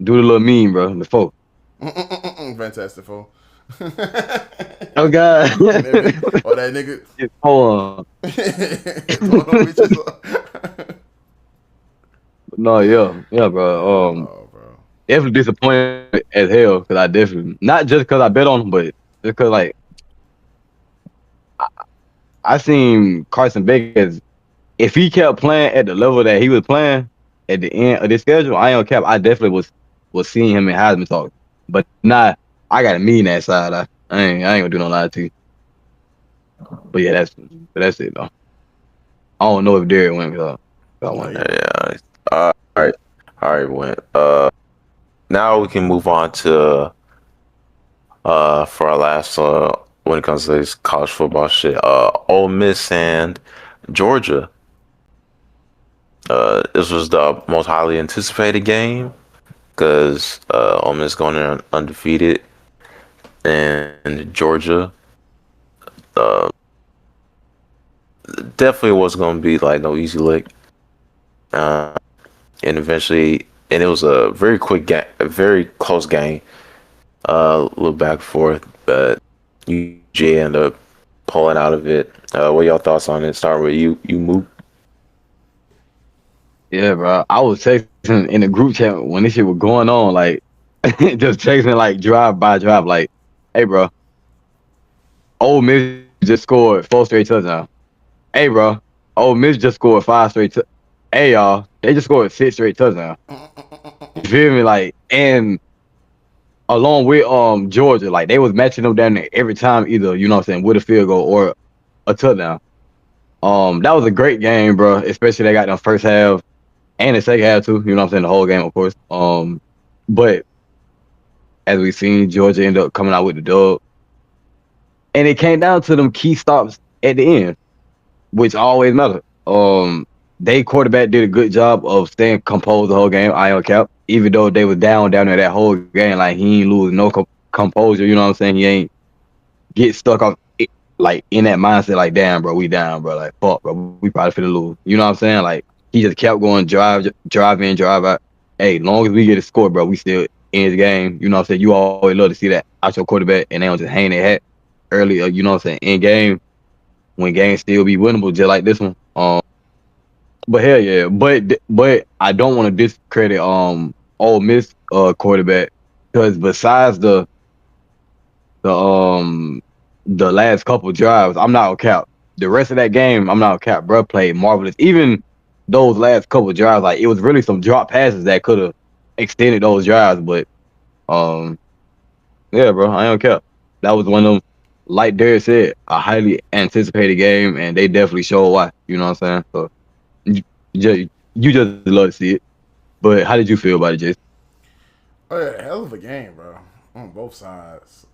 Do the little meme, bro. The four. Fantastic four. Oh God. That nigga. It's four. No, yeah, bro. Bro. Definitely disappointed as hell because I definitely not just because I bet on him, but just because like I seen Carson Beck as if he kept playing at the level that he was playing at the end of this schedule, I ain't gonna cap. I definitely was seeing him in Heisman talk, but not. I got a mean that side. I ain't gonna do no lie to you. But yeah, that's it though. I don't know if Derek went because I won. Yeah. All right, went. Now we can move on to for our last when it comes to this college football shit. Ole Miss and Georgia. This was the most highly anticipated game because Ole Miss going in undefeated, and Georgia definitely wasn't going to be like no easy lick. And eventually, and it was a very quick game, a very close game. A little back and forth, but UJ ended up pulling out of it. What y'all thoughts on it? Start with you Mook. Yeah, bro. I was texting in the group chat when this shit was going on, like just texting like drive by drive, like, hey, bro. Ole Miss just scored 4 straight touchdowns. Hey, bro. Ole Miss just scored 5 straight. Hey, y'all. They just scored 6 straight touchdowns. You feel me? Like, and along with Georgia, like they was matching them down there every time, either you know what I'm saying, with a field goal or a touchdown. That was a great game, bro. Especially they got the first half and the second half too. You know what I'm saying, the whole game, of course. But as we seen, Georgia ended up coming out with the dub, and it came down to them key stops at the end, which always matter. They quarterback did a good job of staying composed the whole game. I don't cap, even though they was down there that whole game. Like he ain't lose no composure. You know what I'm saying? He ain't get stuck on it, like in that mindset. Like damn, bro, we down, bro. Like fuck, bro, we probably finna lose. You know what I'm saying? Like he just kept going, drive in, drive out. Hey, long as we get a score, bro, we still in the game. You know what I'm saying? You always love to see that out your quarterback, and they don't just hang their hat early. You know what I'm saying? In game, when games still be winnable, just like this one. But hell yeah, but I don't want to discredit Ole Miss quarterback because besides the last couple drives, I'm not gonna cap. The rest of that game, I'm not gonna cap. Bro played marvelous. Even those last couple drives, like it was really some drop passes that could have extended those drives. But yeah, bro, I don't care. That was one of them, like Derek said, a highly anticipated game, and they definitely showed why. You know what I'm saying? So you just love to see it. But how did you feel about it, Jason? Oh yeah, hell of a game, bro. On both sides.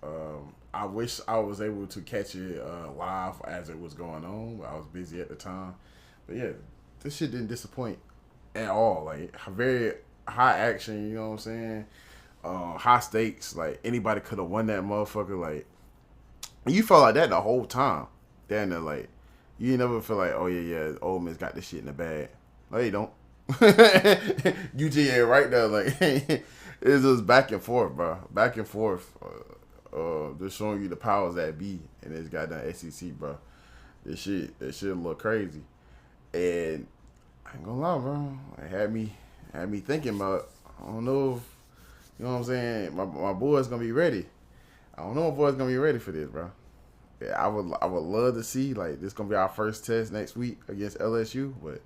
I wish I was able to catch it live as it was going on. I was busy at the time. But yeah, this shit didn't disappoint at all. Like very high action, you know what I'm saying? High stakes. Like anybody could have won that motherfucker. Like you felt like that the whole time. Down there, like you never feel like, oh yeah, Ole Miss got this shit in the bag. No, you don't. UGA right there, like it's just back and forth, bro. Back and forth. Just showing you the powers that be in this goddamn SEC, bro. That shit look crazy. And I ain't gonna lie, bro. It had me thinking about. I don't know if you know what I'm saying. My boy's gonna be ready. I don't know if boy's gonna be ready for this, bro. Yeah, I would love to see, like, this gonna be our first test next week against LSU, but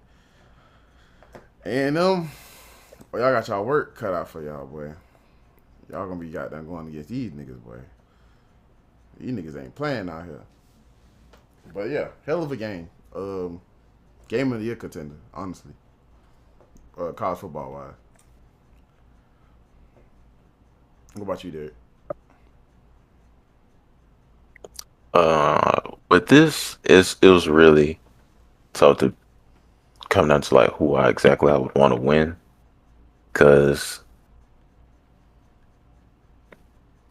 well, y'all got y'all work cut out for y'all, boy. Y'all gonna be goddamn going against these niggas, boy. These niggas ain't playing out here. But yeah, hell of a game. Game of the year contender, honestly. College football wise. What about you, Derek? With this, it was really tough to come down to like who I would want to win, because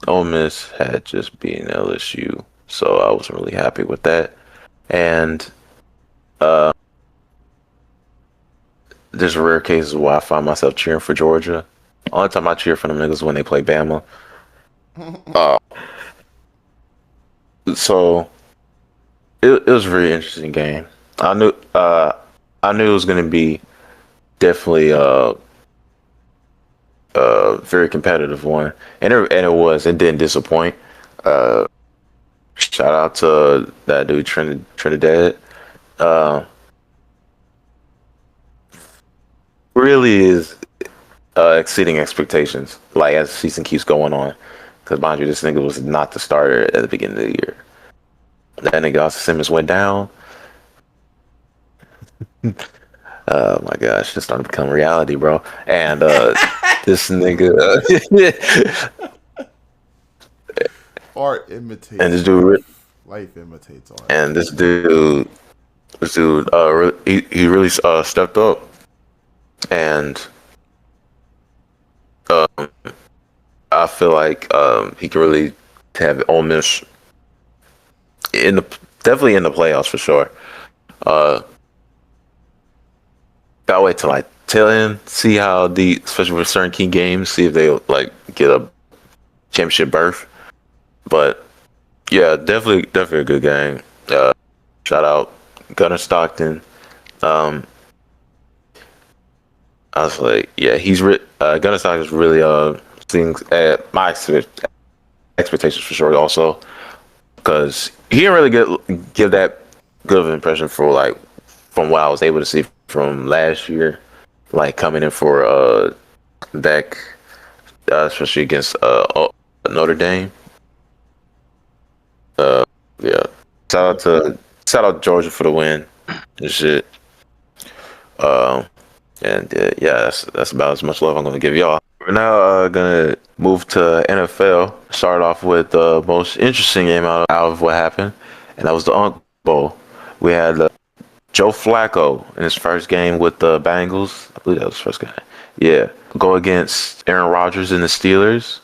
Ole Miss had just beaten LSU, so I wasn't really happy with that. And there's rare cases where I find myself cheering for Georgia. Only time I cheer for them niggas when they play Bama. So it was a very interesting game. I knew it was going to be definitely a very competitive one, and it was. It didn't disappoint. Shout out to that dude Trinidad. Really is exceeding expectations. Like as the season keeps going on, because mind you, this nigga was not the starter at the beginning of the year. That nigga Austin Simmons went down. Oh my gosh, it's starting to become reality, bro. And this nigga, art imitates and this dude, life imitates art. And this dude, he really stepped up, and I feel like he can really have Ole Miss definitely in the playoffs for sure. Gotta wait till like tail end, see how especially with certain key games, see if they like get a championship berth. But yeah, definitely a good game. Shout out Gunnar Stockton. I was like, yeah, Gunnar Stockton's really seeing at my expectations for sure also, because he didn't really give that good of an impression from what I was able to see from last year, like coming in for back, especially against Notre Dame. Yeah, shout out Georgia for the win and shit. Yeah, that's about as much love I'm gonna give y'all. We're now gonna move to NFL. Start off with the most interesting game out of what happened, and that was the Unk Bowl. We had Joe Flacco in his first game with the Bengals. I believe that was his first game. Yeah, go against Aaron Rodgers and the Steelers.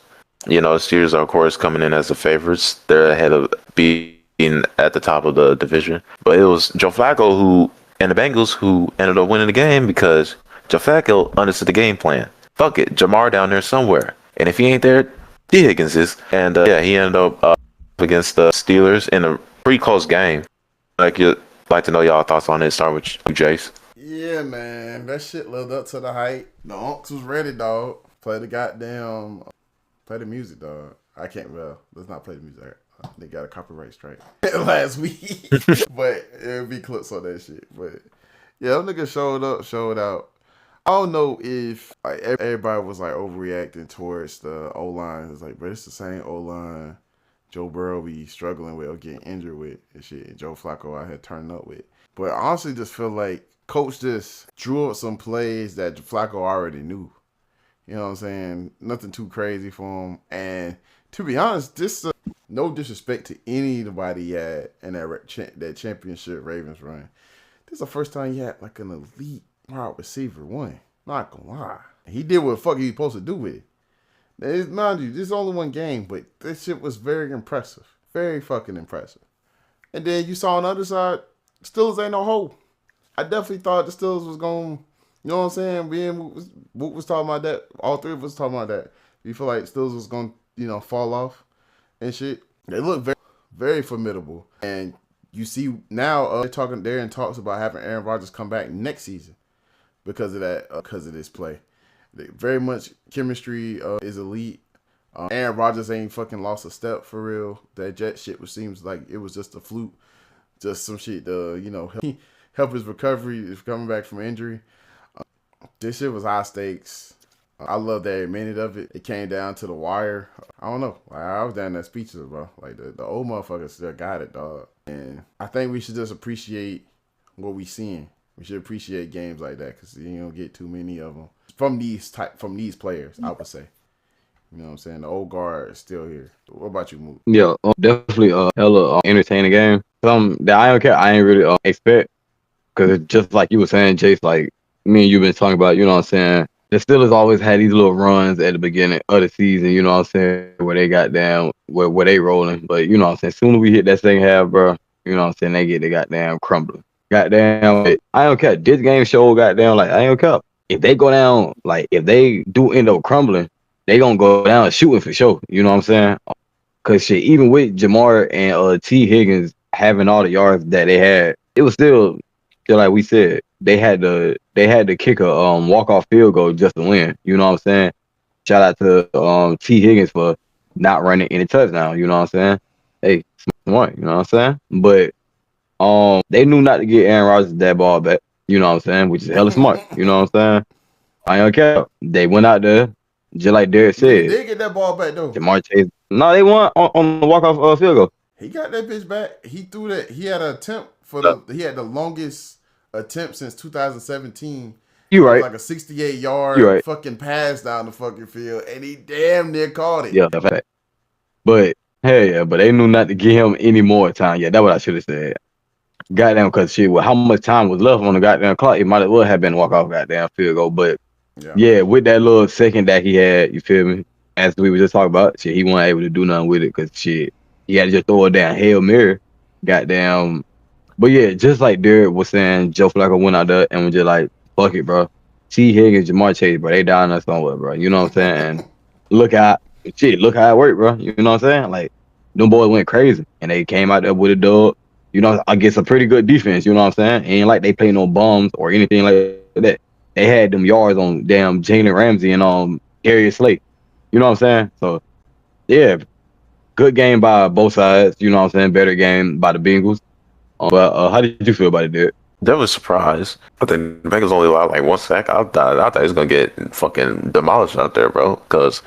You know, the Steelers are of course coming in as the favorites. They're ahead of being at the top of the division, but it was Joe Flacco and the Bengals who ended up winning the game because Joe Flacco understood the game plan. Fuck it, Jamar down there somewhere, and if he ain't there, D Higgins is. And he ended up against the Steelers in a pretty close game. Like to know y'all thoughts on it. Start with you, Jace. Yeah, man, that shit lived up to the hype. The Unks was ready, dog. Play the music, dog. I can't. Well, let's not play the music. They got a copyright strike last week, but it'll be clips on that shit. But yeah, them niggas showed out. I don't know if like everybody was like overreacting towards the O line. It's like, but it's the same O line Joe Burrow be struggling with or getting injured with and shit. And Joe Flacco out here turning up with. But I honestly just feel like coach just drew up some plays that Flacco already knew. You know what I'm saying? Nothing too crazy for him. And to be honest, this no disrespect to anybody in that championship Ravens run. This is the first time you had like an elite wide receiver one. Not gonna lie. He did what the fuck he was supposed to do with it. Mind you, this is only one game, but this shit was very impressive. Very fucking impressive. And then you saw on the other side, Steelers ain't no hope. I definitely thought the Steelers was going, you know what I'm saying? Boot was talking about that. All three of us talking about that. You feel like Steelers was going to, fall off and shit. They look very, very formidable. And you see now they're in talks about having Aaron Rodgers come back next season because of that, because of this play. Very much chemistry is elite. Aaron Rodgers ain't fucking lost a step for real. That Jet shit, which seems like it was just a fluke, just some shit to help his recovery if coming back from injury. This shit was high stakes. I loved every minute of it. It came down to the wire. I don't know. I was down there speechless, bro. Like the old motherfucker still got it, dog. And I think we should just appreciate what we seeing. We should appreciate games like that because you don't get too many of them from these players. I would say. You know what I'm saying? The old guard is still here. What about you, Mook? Yeah, definitely hella entertaining game. Some that I don't care. I ain't really expect because it's just like you were saying, Chase. Like me and you been talking about. You know what I'm saying? The Steelers always had these little runs at the beginning of the season. You know what I'm saying? Where they got down, where they rolling. But you know what I'm saying? Soon as we hit that second half, bro. You know what I'm saying? They get the goddamn crumbling. Goddamn, I don't care. This game show goddamn like I don't care. If they go down, like if they do end up crumbling, they gonna go down shooting for sure. You know what I'm saying? Cause shit, even with Jamar and T Higgins having all the yards that they had, it was still like we said, they had to kick a walk-off field goal just to win. You know what I'm saying? Shout out to T Higgins for not running any touchdown. You know what I'm saying? Hey, smart. You know what I'm saying? But they knew not to get Aaron Rodgers that ball back. You know what I'm saying? Which is hella smart. You know what I'm saying? I don't care. They went out there, just like Derek said. They did get that ball back though. Jamar Chase. No, they won on the walk-off field goal. He got that bitch back. He threw that. He had an attempt he had the longest attempt since 2017. You right. Like a 68-yard fucking pass down the fucking field, and he damn near caught it. Yeah, fact. But hey, but they knew not to give him any more time. Yeah, that's what I should have said. Goddamn, because shit, with how much time was left on the goddamn clock, it might as well have been walk-off goddamn field goal. But yeah, with that little second that he had, you feel me? As we were just talking about, shit, he wasn't able to do nothing with it because shit, he had to just throw it down Hail Mary. Goddamn. But yeah, just like Derek was saying, Joe Flacco went out there and was just like, fuck it, bro. T. Higgins, Jamar Chase, bro, they down us somewhere, bro. You know what I'm saying? And look how it worked, bro. You know what I'm saying? Like, them boys went crazy and they came out there with a dub. You know, against a pretty good defense, you know what I'm saying? Ain't like they played no bums or anything like that. They had them yards on damn Jalen Ramsey and Darius Slate. You know what I'm saying? So, yeah, good game by both sides. You know what I'm saying? Better game by the Bengals. But how did you feel about it, Derek? That was a surprise. I think the Bengals only allowed like 1 sack. I thought he was going to get fucking demolished out there, bro. Because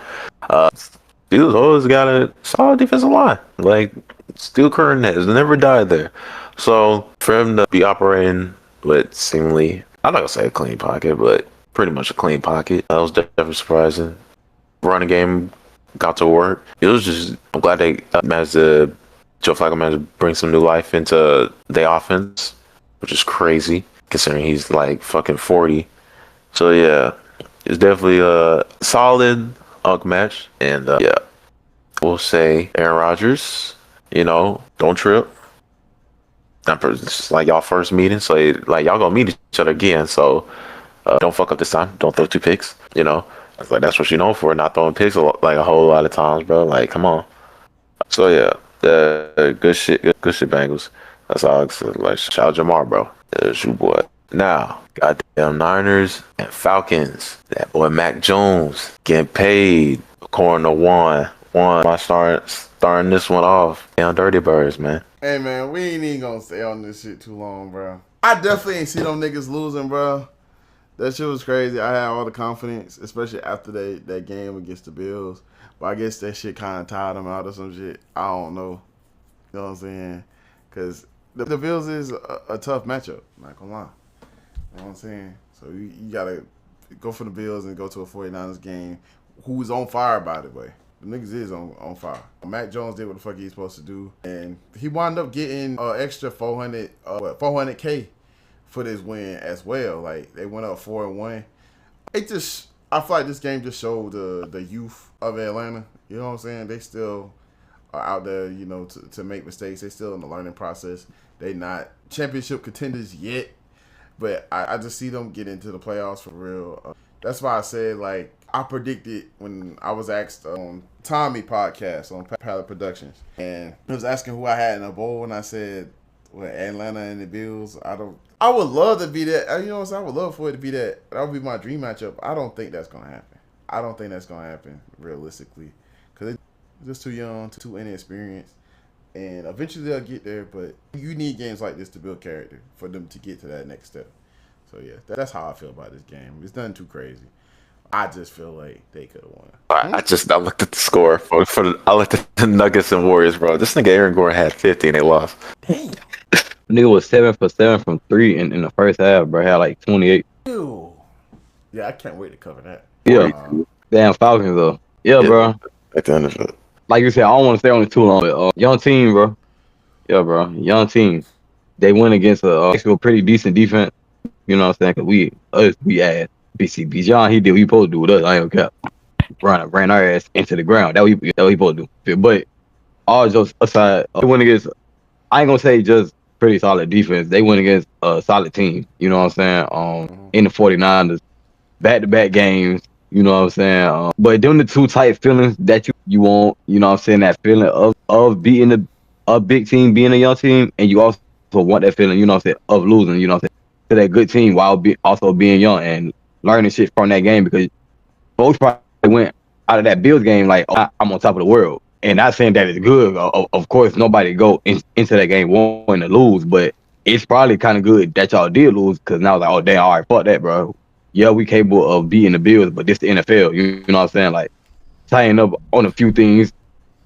Steelers always got a solid defensive line. Like, Steel Curtain has never died there. So, for him to be operating with seemingly, I'm not going to say a clean pocket, but pretty much a clean pocket, that was definitely surprising. Running game got to work. It was just, I'm glad they managed to, Joe Flacco managed to bring some new life into the offense, which is crazy considering he's like fucking 40. So yeah, it's definitely a solid UNC match. And yeah, we'll say Aaron Rodgers, don't trip. It's like y'all first meeting, so like y'all gonna meet each other again. So don't fuck up this time. Don't throw 2 picks. Like that's what you're known for, not throwing picks like a whole lot of times, bro. Like, come on. So yeah, good shit, Bengals. That's all I said. Like, shout out Jamar, bro. That's your boy. Now, goddamn Niners and Falcons. That boy Mac Jones getting paid according to one. I starting this one off. Damn Dirty Birds, man. Hey man, we ain't even gonna stay on this shit too long, bro. I definitely ain't see them niggas losing, bro. That shit was crazy. I had all the confidence, especially after that game against the Bills. But I guess that shit kind of tired them out or some shit. I don't know. You know what I'm saying? Because the Bills is a tough matchup. Not gonna lie. You know what I'm saying? So you got to go for the Bills and go to a 49ers game. Who's on fire, by the way. The niggas is on fire. Mac Jones did what the fuck he's supposed to do. And he wound up getting extra $400K for this win as well. Like, they went up 4-1. I feel like this game just showed the youth of Atlanta. You know what I'm saying? They still are out there, to make mistakes. They still in the learning process. They not championship contenders yet. But I just see them get into the playoffs for real. That's why I said, like, I predicted when I was asked on Tommy podcast on Pallet Productions. And he was asking who I had in a bowl. And I said, Atlanta and the Bills. I would love to be that. You know what I'm saying? I would love for it to be that. That would be my dream matchup. I don't think that's going to happen. I don't think that's going to happen realistically. Because Just too young, too inexperienced. And eventually they'll get there, but you need games like this to build character for them to get to that next step. So yeah, that's how I feel about this game. It's nothing too crazy. I just feel like they could have won. I looked at the score I looked at the Nuggets and Warriors, bro. This nigga Aaron Gordon had 50 and they lost. Damn. Nigga was 7 for 7 from 3 in the first half, bro. Had like 28. Ew. Yeah, I can't wait to cover that. Yeah. Damn Falcons though. Yeah, bro. At the end of it. Like you said, I don't want to stay on it too long, but young team, bro. Yeah, bro. Young team. They went against a pretty decent defense. You know what I'm saying? Cause we had BCB John. He did what he supposed to do with us. I ain't gonna cap. Ran our ass into the ground. That what he supposed to do. But all jokes aside, they went against. I ain't gonna say just pretty solid defense. They went against a solid team. You know what I'm saying? In the 49ers, back-to-back games. You know what I'm saying? But them the two type feelings that you want. You know what I'm saying? That feeling of beating a big team, being a young team, and you also want that feeling. You know what I'm saying? Of losing. You know what I'm saying? To that good team while also being young and learning shit from that game, because folks probably went out of that Bills game like, oh, I'm on top of the world. And not saying that it's good. Of course, nobody go into that game wanting to lose, but it's probably kind of good that y'all did lose, because now it's like, oh, damn, all right, fuck that, bro. Yeah, we capable of beating the Bills, but this the NFL. You know what I'm saying? Like, tying up on a few things.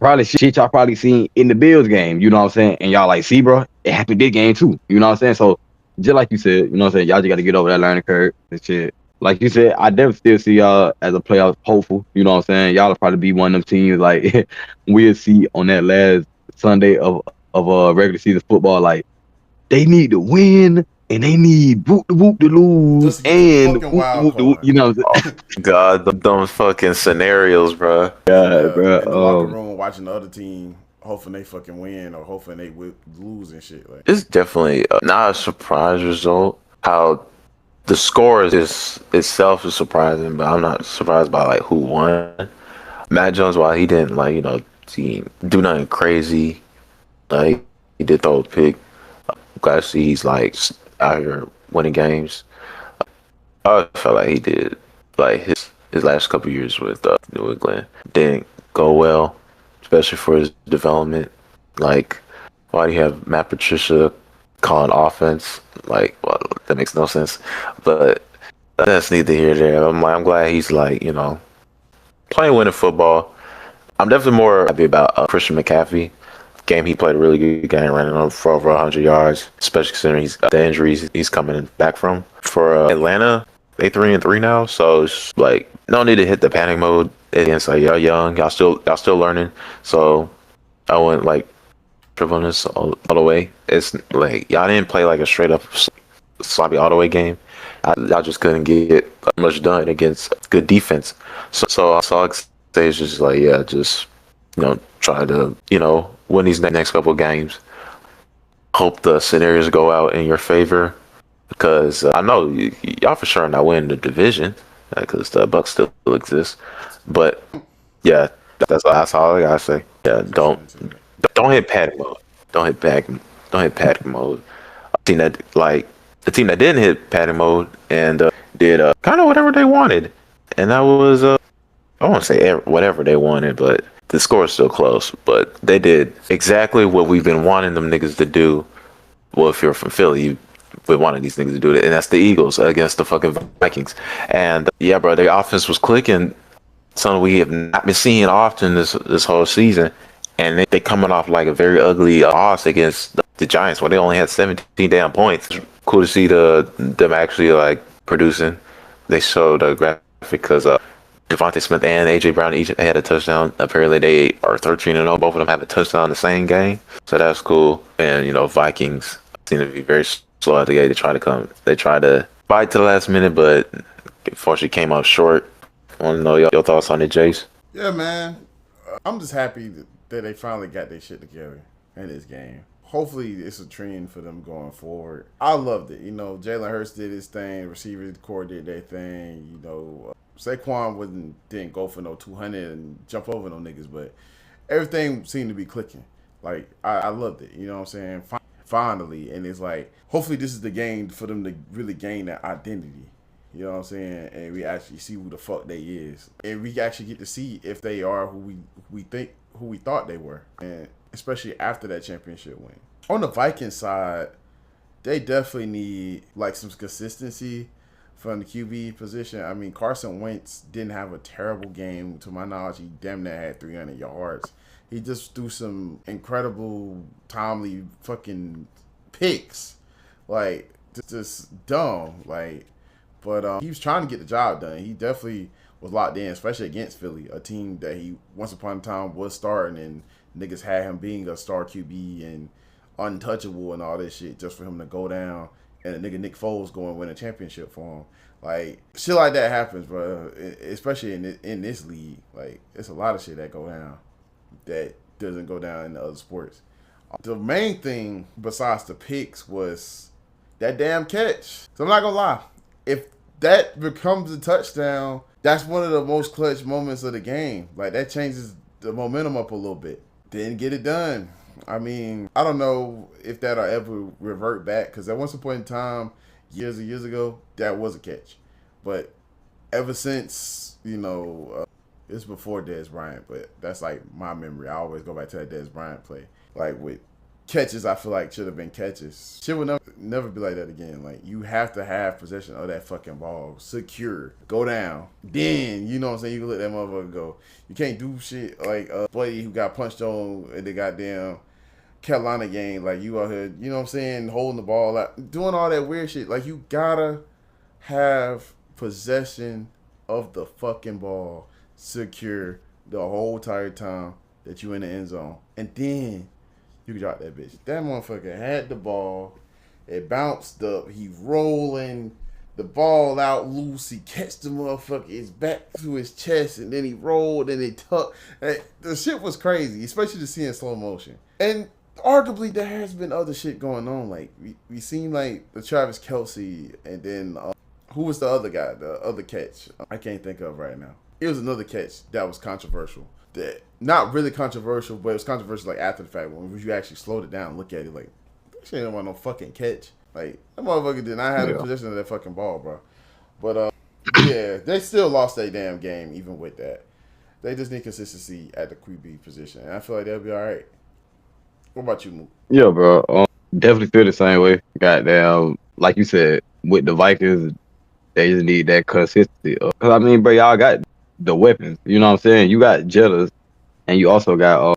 Probably shit y'all probably seen in the Bills game. You know what I'm saying? And y'all like, see, bro, it happened this game too. You know what I'm saying? So, just like you said, you know what I'm saying? Y'all just got to get over that learning curve and shit. Like you said, I definitely still see y'all as a playoff hopeful. You know what I'm saying? Y'all will probably be one of them teams like we'll see on that last Sunday of regular season football. Like, they need to win and they need boot to lose and you know what I'm saying? Oh, God, those fucking scenarios, bro. God, bro. In the locker room watching the other team, hoping they fucking win or hoping they lose and shit. Like, it's definitely not a surprise result. How the score itself is surprising, but I'm not surprised by like who won. Matt Jones, while he didn't do nothing crazy, like he did throw a pick. Glad to see he's like out here winning games. I felt like he did like his last couple years with New England didn't go well, especially for his development. Like, why do you have Matt Patricia calling offense? Like, well, that makes no sense. But that's neither here nor there. I'm glad he's like, playing winning football. I'm definitely more happy about Christian McCaffrey. Game he played a really good game, running on for over 100 yards, especially considering the injuries he's coming back from. For Atlanta, they 3-3 now, so it's like no need to hit the panic mode against like y'all young, y'all still learning. So I wouldn't like dribbling this all the way. It's like y'all didn't play like a straight up sloppy all the way game. Y'all just couldn't get much done against good defense. So I saw it's just like just try to win these next couple of games. Hope the scenarios go out in your favor, because I know y'all for sure not winning the division because the Bucks still exist. But yeah, that's all I gotta say. Yeah, don't hit panic mode. Don't hit panic mode. The team that didn't hit panic mode and did kind of whatever they wanted, and that was I won't say whatever they wanted, but the score is still close. But they did exactly what we've been wanting them niggas to do. Well, if you're from Philly, you would wanted these niggas to do it, and that's the Eagles against the fucking Vikings. And yeah, bro, their offense was clicking. Something we have not been seeing often this whole season. And they coming off like a very ugly loss against the Giants, where they only had 17 damn points. Cool to see them actually like producing. They showed a graphic because Devontae Smith and AJ Brown each had a touchdown. Apparently they are 13-0. Both of them have a touchdown in the same game, so that's cool. And Vikings seem to be very slow at the gate. They try to fight to the last minute, but unfortunately came up short. I want to know your thoughts on it, Jace. Yeah, man. I'm just happy that they finally got their shit together in this game. Hopefully, it's a trend for them going forward. I loved it. Jalen Hurts did his thing. Receivers core did their thing. Saquon didn't go for no 200 and jump over no niggas, but everything seemed to be clicking. Like, I loved it. You know what I'm saying? Finally. And it's like, hopefully this is the game for them to really gain that identity. You know what I'm saying? And we actually see who the fuck they is. And we actually get to see if they are who we think who we thought they were, and especially after that championship win. On the Vikings side, they definitely need like some consistency from the QB position. I mean, Carson Wentz didn't have a terrible game. To my knowledge, he damn near had 300 yards. He just threw some incredible, timely fucking picks. Like, just dumb. Like, but he was trying to get the job done. He definitely was locked in, especially against Philly, a team that he once upon a time was starting, and niggas had him being a star QB and untouchable and all this shit just for him to go down and a nigga Nick Foles go and win a championship for him. Like, shit like that happens, bro. Especially in this league. Like, it's a lot of shit that go down that doesn't go down in the other sports. The main thing besides the picks was that damn catch. So I'm not gonna lie. If that becomes a touchdown, that's one of the most clutch moments of the game. Like, that changes the momentum up a little bit. Didn't get it done. I mean, I don't know if that'll ever revert back, because at one point in time, years and years ago, that was a catch. But ever since, it's before Dez Bryant, but that's like my memory. I always go back to that Dez Bryant play. Like, with catches, I feel like should have been catches. Shit will never be like that again. Like, you have to have possession of that fucking ball. Secure. Go down. Then, you know what I'm saying, you can let that motherfucker go. You can't do shit like Blady who got punched on in the goddamn Carolina game. Like, you out here, you know what I'm saying, holding the ball out, doing all that weird shit. Like, you gotta have possession of the fucking ball secure the whole entire time that you in the end zone. And then you can drop that bitch. That motherfucker had the ball. It bounced up. He rolling the ball out loose. He catch the motherfucker. It's back to his chest, and then he rolled and it tucked. The shit was crazy, especially to see in slow motion. And arguably, there has been other shit going on. Like, we seen like the Travis Kelce, and then who was the other guy? The other catch I can't think of right now. It was another catch that was controversial. That not really controversial, but it was controversial like after the fact when you actually slowed it down and look at it. Like, that shit ain't want no fucking catch. Like, that motherfucker did not have the possession of that fucking ball, bro. But yeah, they still lost their damn game even with that. They just need consistency at the QB position, and I feel like they'll be all right. What about you, Mook? Yeah, bro. Definitely feel the same way. Goddamn, like you said, with the Vikings, they just need that consistency. Cause I mean, bro, y'all got the weapons. You know what I'm saying? You got Jettas, and you also got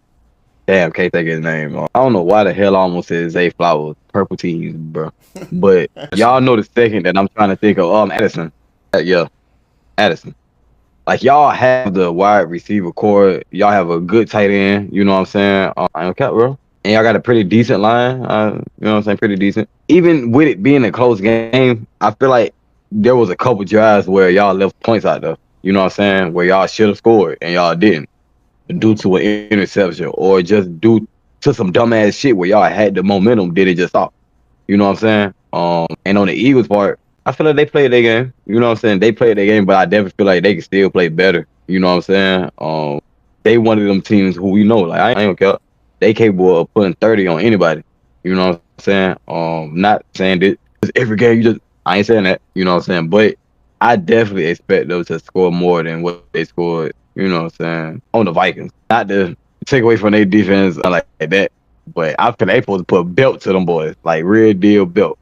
can't think of his name. I don't know why the hell I almost said Zay Flowers, purple tees, bro. But y'all know the second that I'm trying to think of. Addison. Yeah, Addison. Like, y'all have the wide receiver core. Y'all have a good tight end. You know what I'm saying? I don't care, bro. And y'all got a pretty decent line. You know what I'm saying? Pretty decent. Even with it being a close game, I feel like there was a couple drives where y'all left points out there. You know what I'm saying? Where y'all should have scored and y'all didn't. Due to an interception or just due to some dumbass shit where y'all had the momentum, did it just stop? You know what I'm saying? And on the Eagles part, I feel like they played their game. You know what I'm saying? They played their game, but I definitely feel like they can still play better. You know what I'm saying? They one of them teams who we know. Like, I ain't care. They capable of putting 30 on anybody. You know what I'm saying? Not saying that every game you just, I ain't saying that. You know what I'm saying? But I definitely expect them to score more than what they scored. You know what I'm saying? On the Vikings. Not to take away from their defense like that, but I feel they supposed to put a belt to them boys. Like, real deal belt.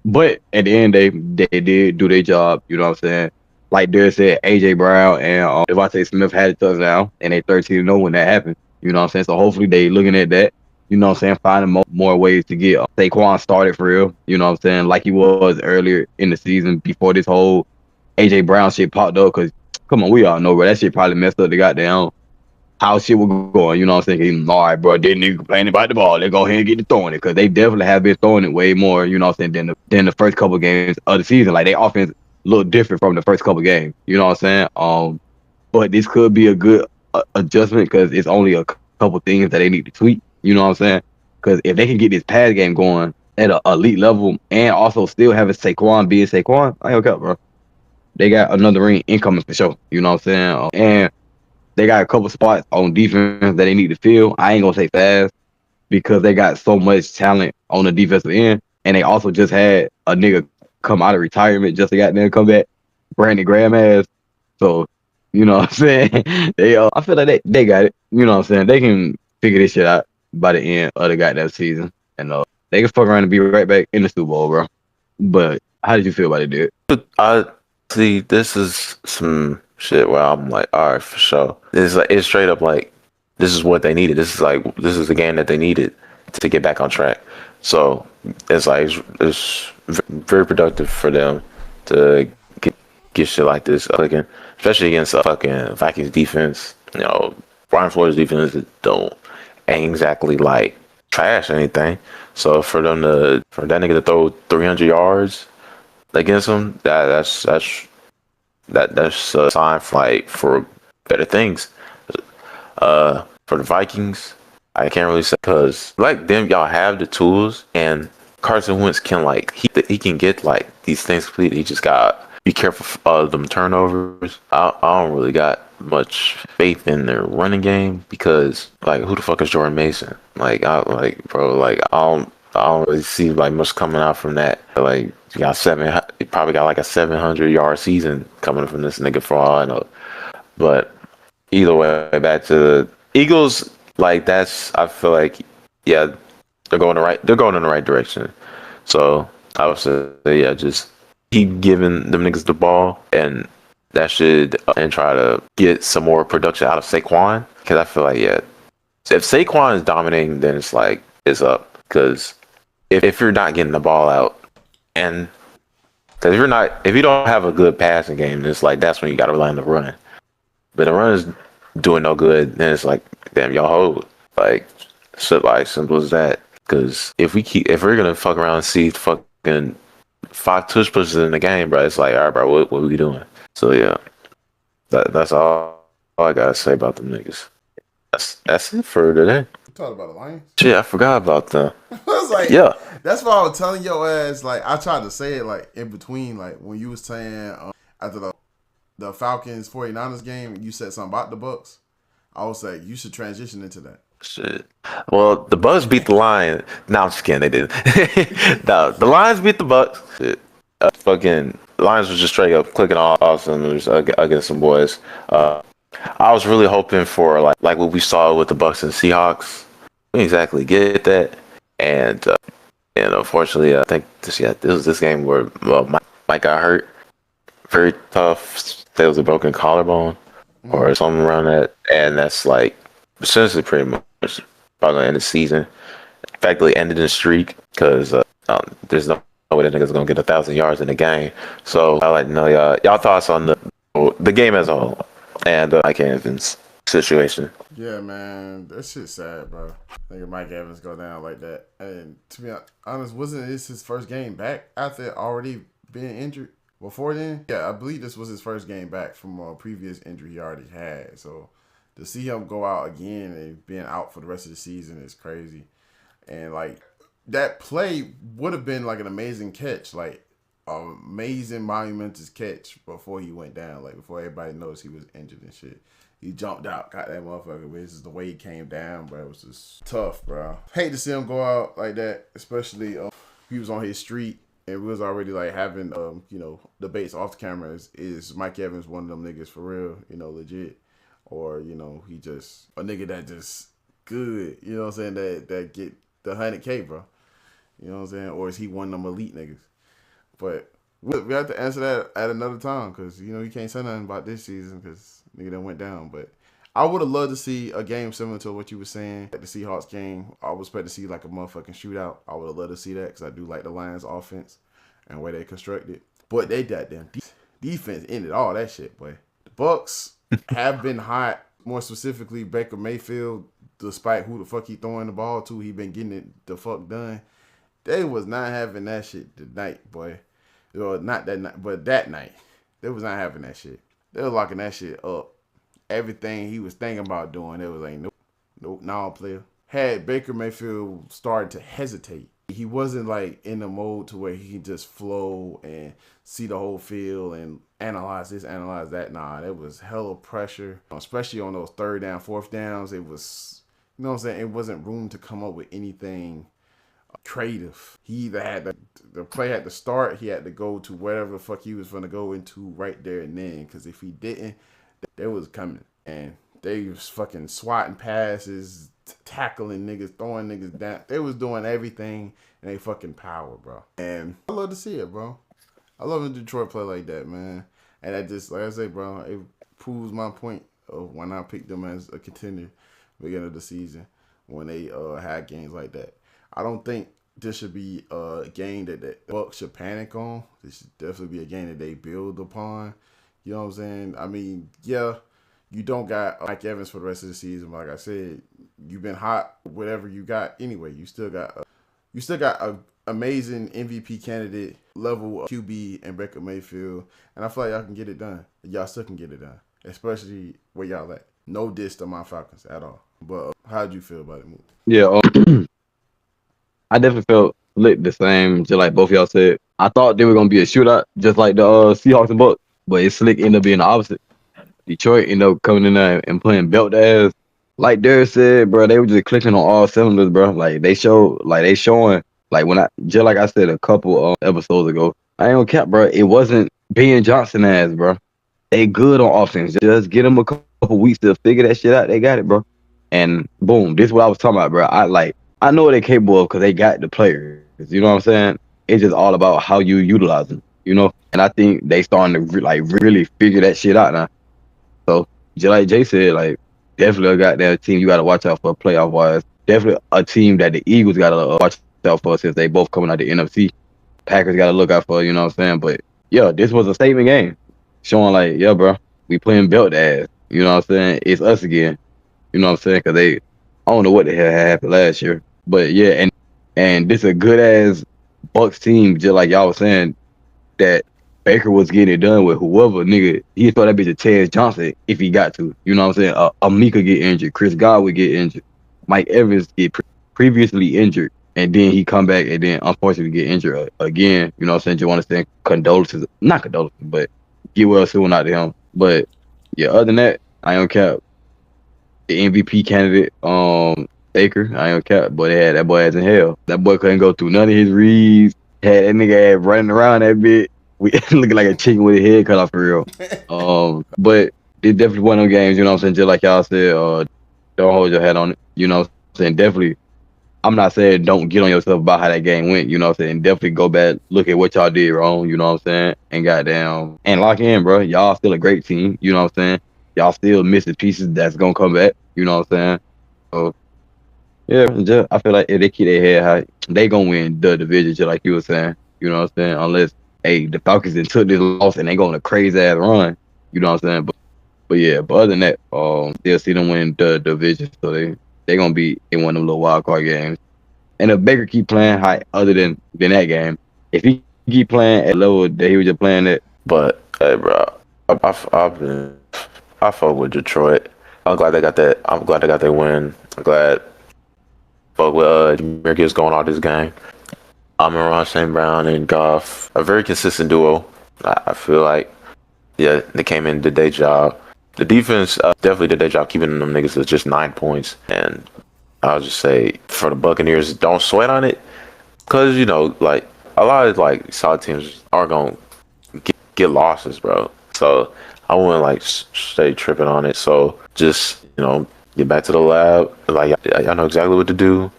But at the end, they did do their job. You know what I'm saying? Like Derek said, A.J. Brown and Devontae Smith had a touchdown, and they 13-0 when that happened. You know what I'm saying? So hopefully they looking at that. You know what I'm saying? Finding more ways to get Saquon started for real. You know what I'm saying? Like he was earlier in the season before this whole A.J. Brown shit popped up. Because, come on, we all know, bro, that shit probably messed up the goddamn how shit was going. You know what I'm saying? All right, bro, didn't nigga complaining about the ball. They go ahead and get to throwing it. Because they definitely have been throwing it way more, you know what I'm saying, than the first couple of games of the season. Like, their offense look different from the first couple of games. You know what I'm saying? But this could be a good adjustment because it's only a couple things that they need to tweak. You know what I'm saying? Because if they can get this pass game going at an elite level and also still having Saquon being Saquon, I don't care, bro. They got another ring incoming for sure. You know what I'm saying? And they got a couple spots on defense that they need to fill. I ain't gonna say fast because they got so much talent on the defensive end, and they also just had a nigga come out of retirement just to goddamn come back, Brandon Graham ass. So You know what I'm saying? I feel like they got it. You know what I'm saying? They can figure this shit out by the end of the goddamn season, and they can fuck around and be right back in the Super Bowl, bro. But how did you feel about it, dude? I see. This is some shit where I'm like, all right, for sure. It's straight up like this is what they needed. This is the game that they needed to get back on track. So it's like it's very productive for them to get shit like this clicking, especially against a fucking Vikings defense. You know, Brian Flores defense ain't exactly like trash or anything. So for that nigga to throw 300 yards against them, that's a sign for better things. For the Vikings, I can't really say because like them, y'all have the tools, and Carson Wentz can he can get like these things completed. He just got be careful of them turnovers. I don't really got much faith in their running game because like who the fuck is Jordan Mason? I don't really see like much coming out from that. Like you probably got like a 700-yard season coming from this nigga for all I know. But either way, back to the Eagles. Like I feel like yeah, they're going in the right direction. So I would say yeah, just keep giving them niggas the ball and that should and try to get some more production out of Saquon because I feel like yeah, if Saquon is dominating, then it's up because if you're not getting the ball out and because if you don't have a good passing game, it's like that's when you got to rely on the run. But the run is doing no good, then it's like damn y'all hold like shit like simple as that. Because if we're gonna fuck around and see fucking 5 tush pushes in the game, bro, it's like all right, bro, what are we doing? So yeah, that's all I gotta say about them niggas. That's it for today. You talking about the Lions? Shit, I forgot about them. I was like, Yeah. That's why I was telling your ass. Like, I tried to say it like in between, like when you was saying after the Falcons 49ers game, you said something about the Bucks. I was like, you should transition into that. Shit. Well, the Bucks beat the Lions. No, I'm just kidding. They didn't. No, the Lions beat the Bucks. Shit. Fucking Lions was just straight up clicking off cylinders against some boys. I was really hoping for like what we saw with the Bucks and Seahawks. We didn't exactly get that, and unfortunately, I think this was this game where Mike got hurt. Very tough. There was a broken collarbone or something around that, and that's like essentially pretty much probably gonna end the season. Practically ended the streak because there's no way that nigga's gonna get 1,000 yards in the game. So I like to know y'all thoughts on the game as a whole and Mike Evans situation. Yeah, man, that shit's sad, bro. I think Mike Evans go down like that. And to be honest, wasn't this his first game back after already being injured? Before then? Yeah, I believe this was his first game back from a previous injury he already had. So to see him go out again and being out for the rest of the season is crazy. And like that play would have been like an amazing catch, like amazing monumentous catch before he went down, like before everybody noticed he was injured and shit. He jumped out, got that motherfucker. But it's just the way he came down, bro. It was just tough, bro. Hate to see him go out like that, especially he was on his street and we was already like having debates off the camera. Is Mike Evans one of them niggas for real, legit, or he just a nigga that just good, you know what I'm saying, that get the 100K, bro. You know what I'm saying? Or is he one of them elite niggas? But we have to answer that at another time because, you can't say nothing about this season because nigga done went down. But I would have loved to see a game similar to what you were saying at the Seahawks game. I was expect to see like a motherfucking shootout. I would have loved to see that because I do like the Lions offense and the way they constructed. But they got them defense ended all that shit, boy. The Bucks have been hot. More specifically, Baker Mayfield, despite who the fuck he throwing the ball to, he been getting it the fuck done. They was not having that shit tonight, boy. Not that night, but that night. They was not having that shit. They was locking that shit up. Everything he was thinking about doing, it was like, nope, nah, player. Had Baker Mayfield started to hesitate. He wasn't like in the mode to where he can just flow and see the whole field and analyze this, analyze that. Nah, it was hella pressure, especially on those third down, fourth downs. It was, you know what I'm saying? It wasn't room to come up with anything creative. He either had the play had to start, he had to go to wherever the fuck he was going to go into right there and then. Because if he didn't, they was coming, and they was fucking swatting passes, tackling niggas, throwing niggas down. They was doing everything in they fucking power, bro. And I love to see it, bro. I love when Detroit play like that, man. And that just, like I say, bro, it proves my point of when I picked them as a contender beginning of the season when they had games like that. I don't think this should be a game that the Bucks should panic on. This should definitely be a game that they build upon. You know what I'm saying? I mean, yeah, you don't got Mike Evans for the rest of the season. But like I said, you've been hot, whatever you got. Anyway, you still got a amazing MVP candidate level of QB and Baker Mayfield, and I feel like y'all can get it done. Y'all still can get it done, especially where y'all at. No diss to my Falcons at all. But how'd you feel about it, Mook? Yeah, I definitely felt lit the same, just like both of y'all said. I thought they were gonna be a shootout, just like the Seahawks and Bucks, but it's slick ended up being the opposite. Detroit ended up coming in there and playing belt ass. Like Derek said, bro, they were just clicking on all cylinders, bro. Like they showing, like when just like I said a couple episodes ago, I ain't gonna cap, bro. It wasn't Ben Johnson ass, bro. They good on offense. Just get them a couple weeks to figure that shit out. They got it, bro. And boom, this is what I was talking about, bro. I know what they're capable of because they got the players. You know what I'm saying? It's just all about how you utilize them, you know? And I think they starting to really figure that shit out now. So just like Jay said, like definitely a goddamn team you got to watch out for playoff wise. Definitely a team that the Eagles got to watch out for since they both coming out the NFC. Packers got to look out for, you know what I'm saying? But yeah, this was a statement game, showing like, yeah, bro, we playing belt ass. You know what I'm saying? It's us again. You know what I'm saying? Because I don't know what the hell happened last year. But yeah, and this a good ass Bucks team, just like y'all was saying, that Baker was getting it done with whoever nigga. He'd throw that bitch at Terrence Johnson if he got to. You know what I'm saying? Amika get injured. Chris God would get injured. Mike Evans get previously injured. And then he come back and then unfortunately get injured again. You know what I'm saying? You want to say condolences. Not condolences, but get well soon out to him. But yeah, other than that, I don't care. The MVP candidate, Baker, I ain't cap, but they had that boy ass in hell. That boy couldn't go through none of his reads. Had that nigga ass running around that bit. We looking like a chicken with his head cut off for real. But it definitely one of them games, you know what I'm saying? Just like y'all said, don't hold your head on it. You know what I'm saying? Definitely, I'm not saying don't get on yourself about how that game went, you know what I'm saying? Definitely go back, look at what y'all did wrong, you know what I'm saying? And goddamn, and lock in, bro. Y'all still a great team, you know what I'm saying? Y'all still missing pieces that's gonna come back, you know what I'm saying? So, yeah, I feel like if they keep their head high, they gonna win the division, just like you were saying. You know what I'm saying? Unless, the Falcons then took this loss and they go on a crazy ass run. You know what I'm saying? But yeah, but other than that, they'll see them win the division. So they gonna be in one of them little wild card games. And if Baker keep playing high, other than that game, if he keep playing at the level that he was just playing at. But hey, bro, I fuck with Detroit. I'm glad they got that. I'm glad they got their win. I'm glad. Fuck with Jameer Gibbs going all this game. Amon-Ra St. Brown and Goff, a very consistent duo. I feel like, yeah, they came in, did their job. The defense definitely did their job keeping them niggas at just 9 points. And I'll just say, for the Buccaneers, don't sweat on it. Because, you know, like, a lot of, like, solid teams are going to get losses, bro. So, I wouldn't, like, stay tripping on it. So, just, you know, get back to the lab. Like, y'all know exactly what to do.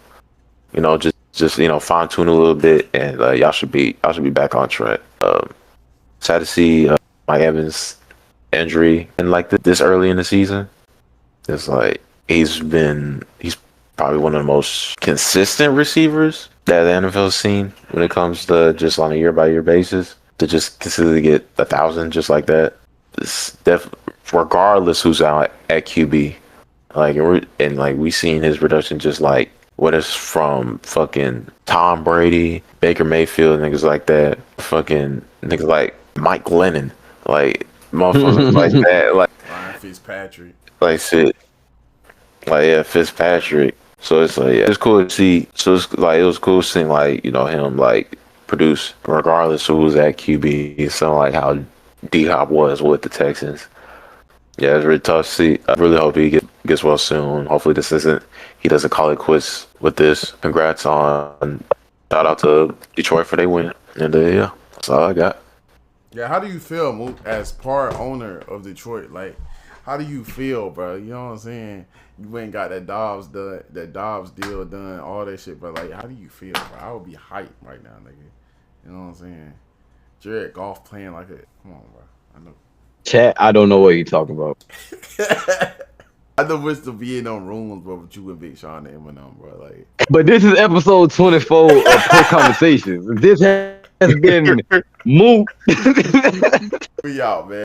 You know, just you know, fine tune a little bit, and y'all should be back on track. Sad to see Mike Evans' injury and like this early in the season. It's like he's probably one of the most consistent receivers that the NFL's seen when it comes to just on a year by year basis. To just consistently get 1,000 just like that. It's regardless who's out at QB. Like we seen his production just like what is from fucking Tom Brady, Baker Mayfield, niggas like that, fucking niggas like Mike Glennon, like motherfuckers like that, like Ryan Fitzpatrick, like shit, like yeah, Fitzpatrick. So it's like it's cool to see. So it's like it was cool seeing like you know him like produce regardless of who's at QB. Something like how D-Hop was with the Texans. Yeah, it's really tough to see. I really hope he gets well soon. Hopefully he doesn't call it quits with this. Congrats on, shout out to Detroit for their win. And yeah, that's all I got. Yeah, how do you feel, Mook, as part owner of Detroit? Like, how do you feel, bro? You know what I'm saying? You went and got that Dobbs deal done, all that shit, but like, how do you feel, bro? I would be hyped right now, nigga. You know what I'm saying? Jared Goff playing like a, come on, bro. I know. Chat, I don't know what you're talking about. I know we're still be in them rooms, bro, with you and Big Sean and Eminem, bro. Like, But this is episode 24 of PROCONversations. This has been Moot. we out, man.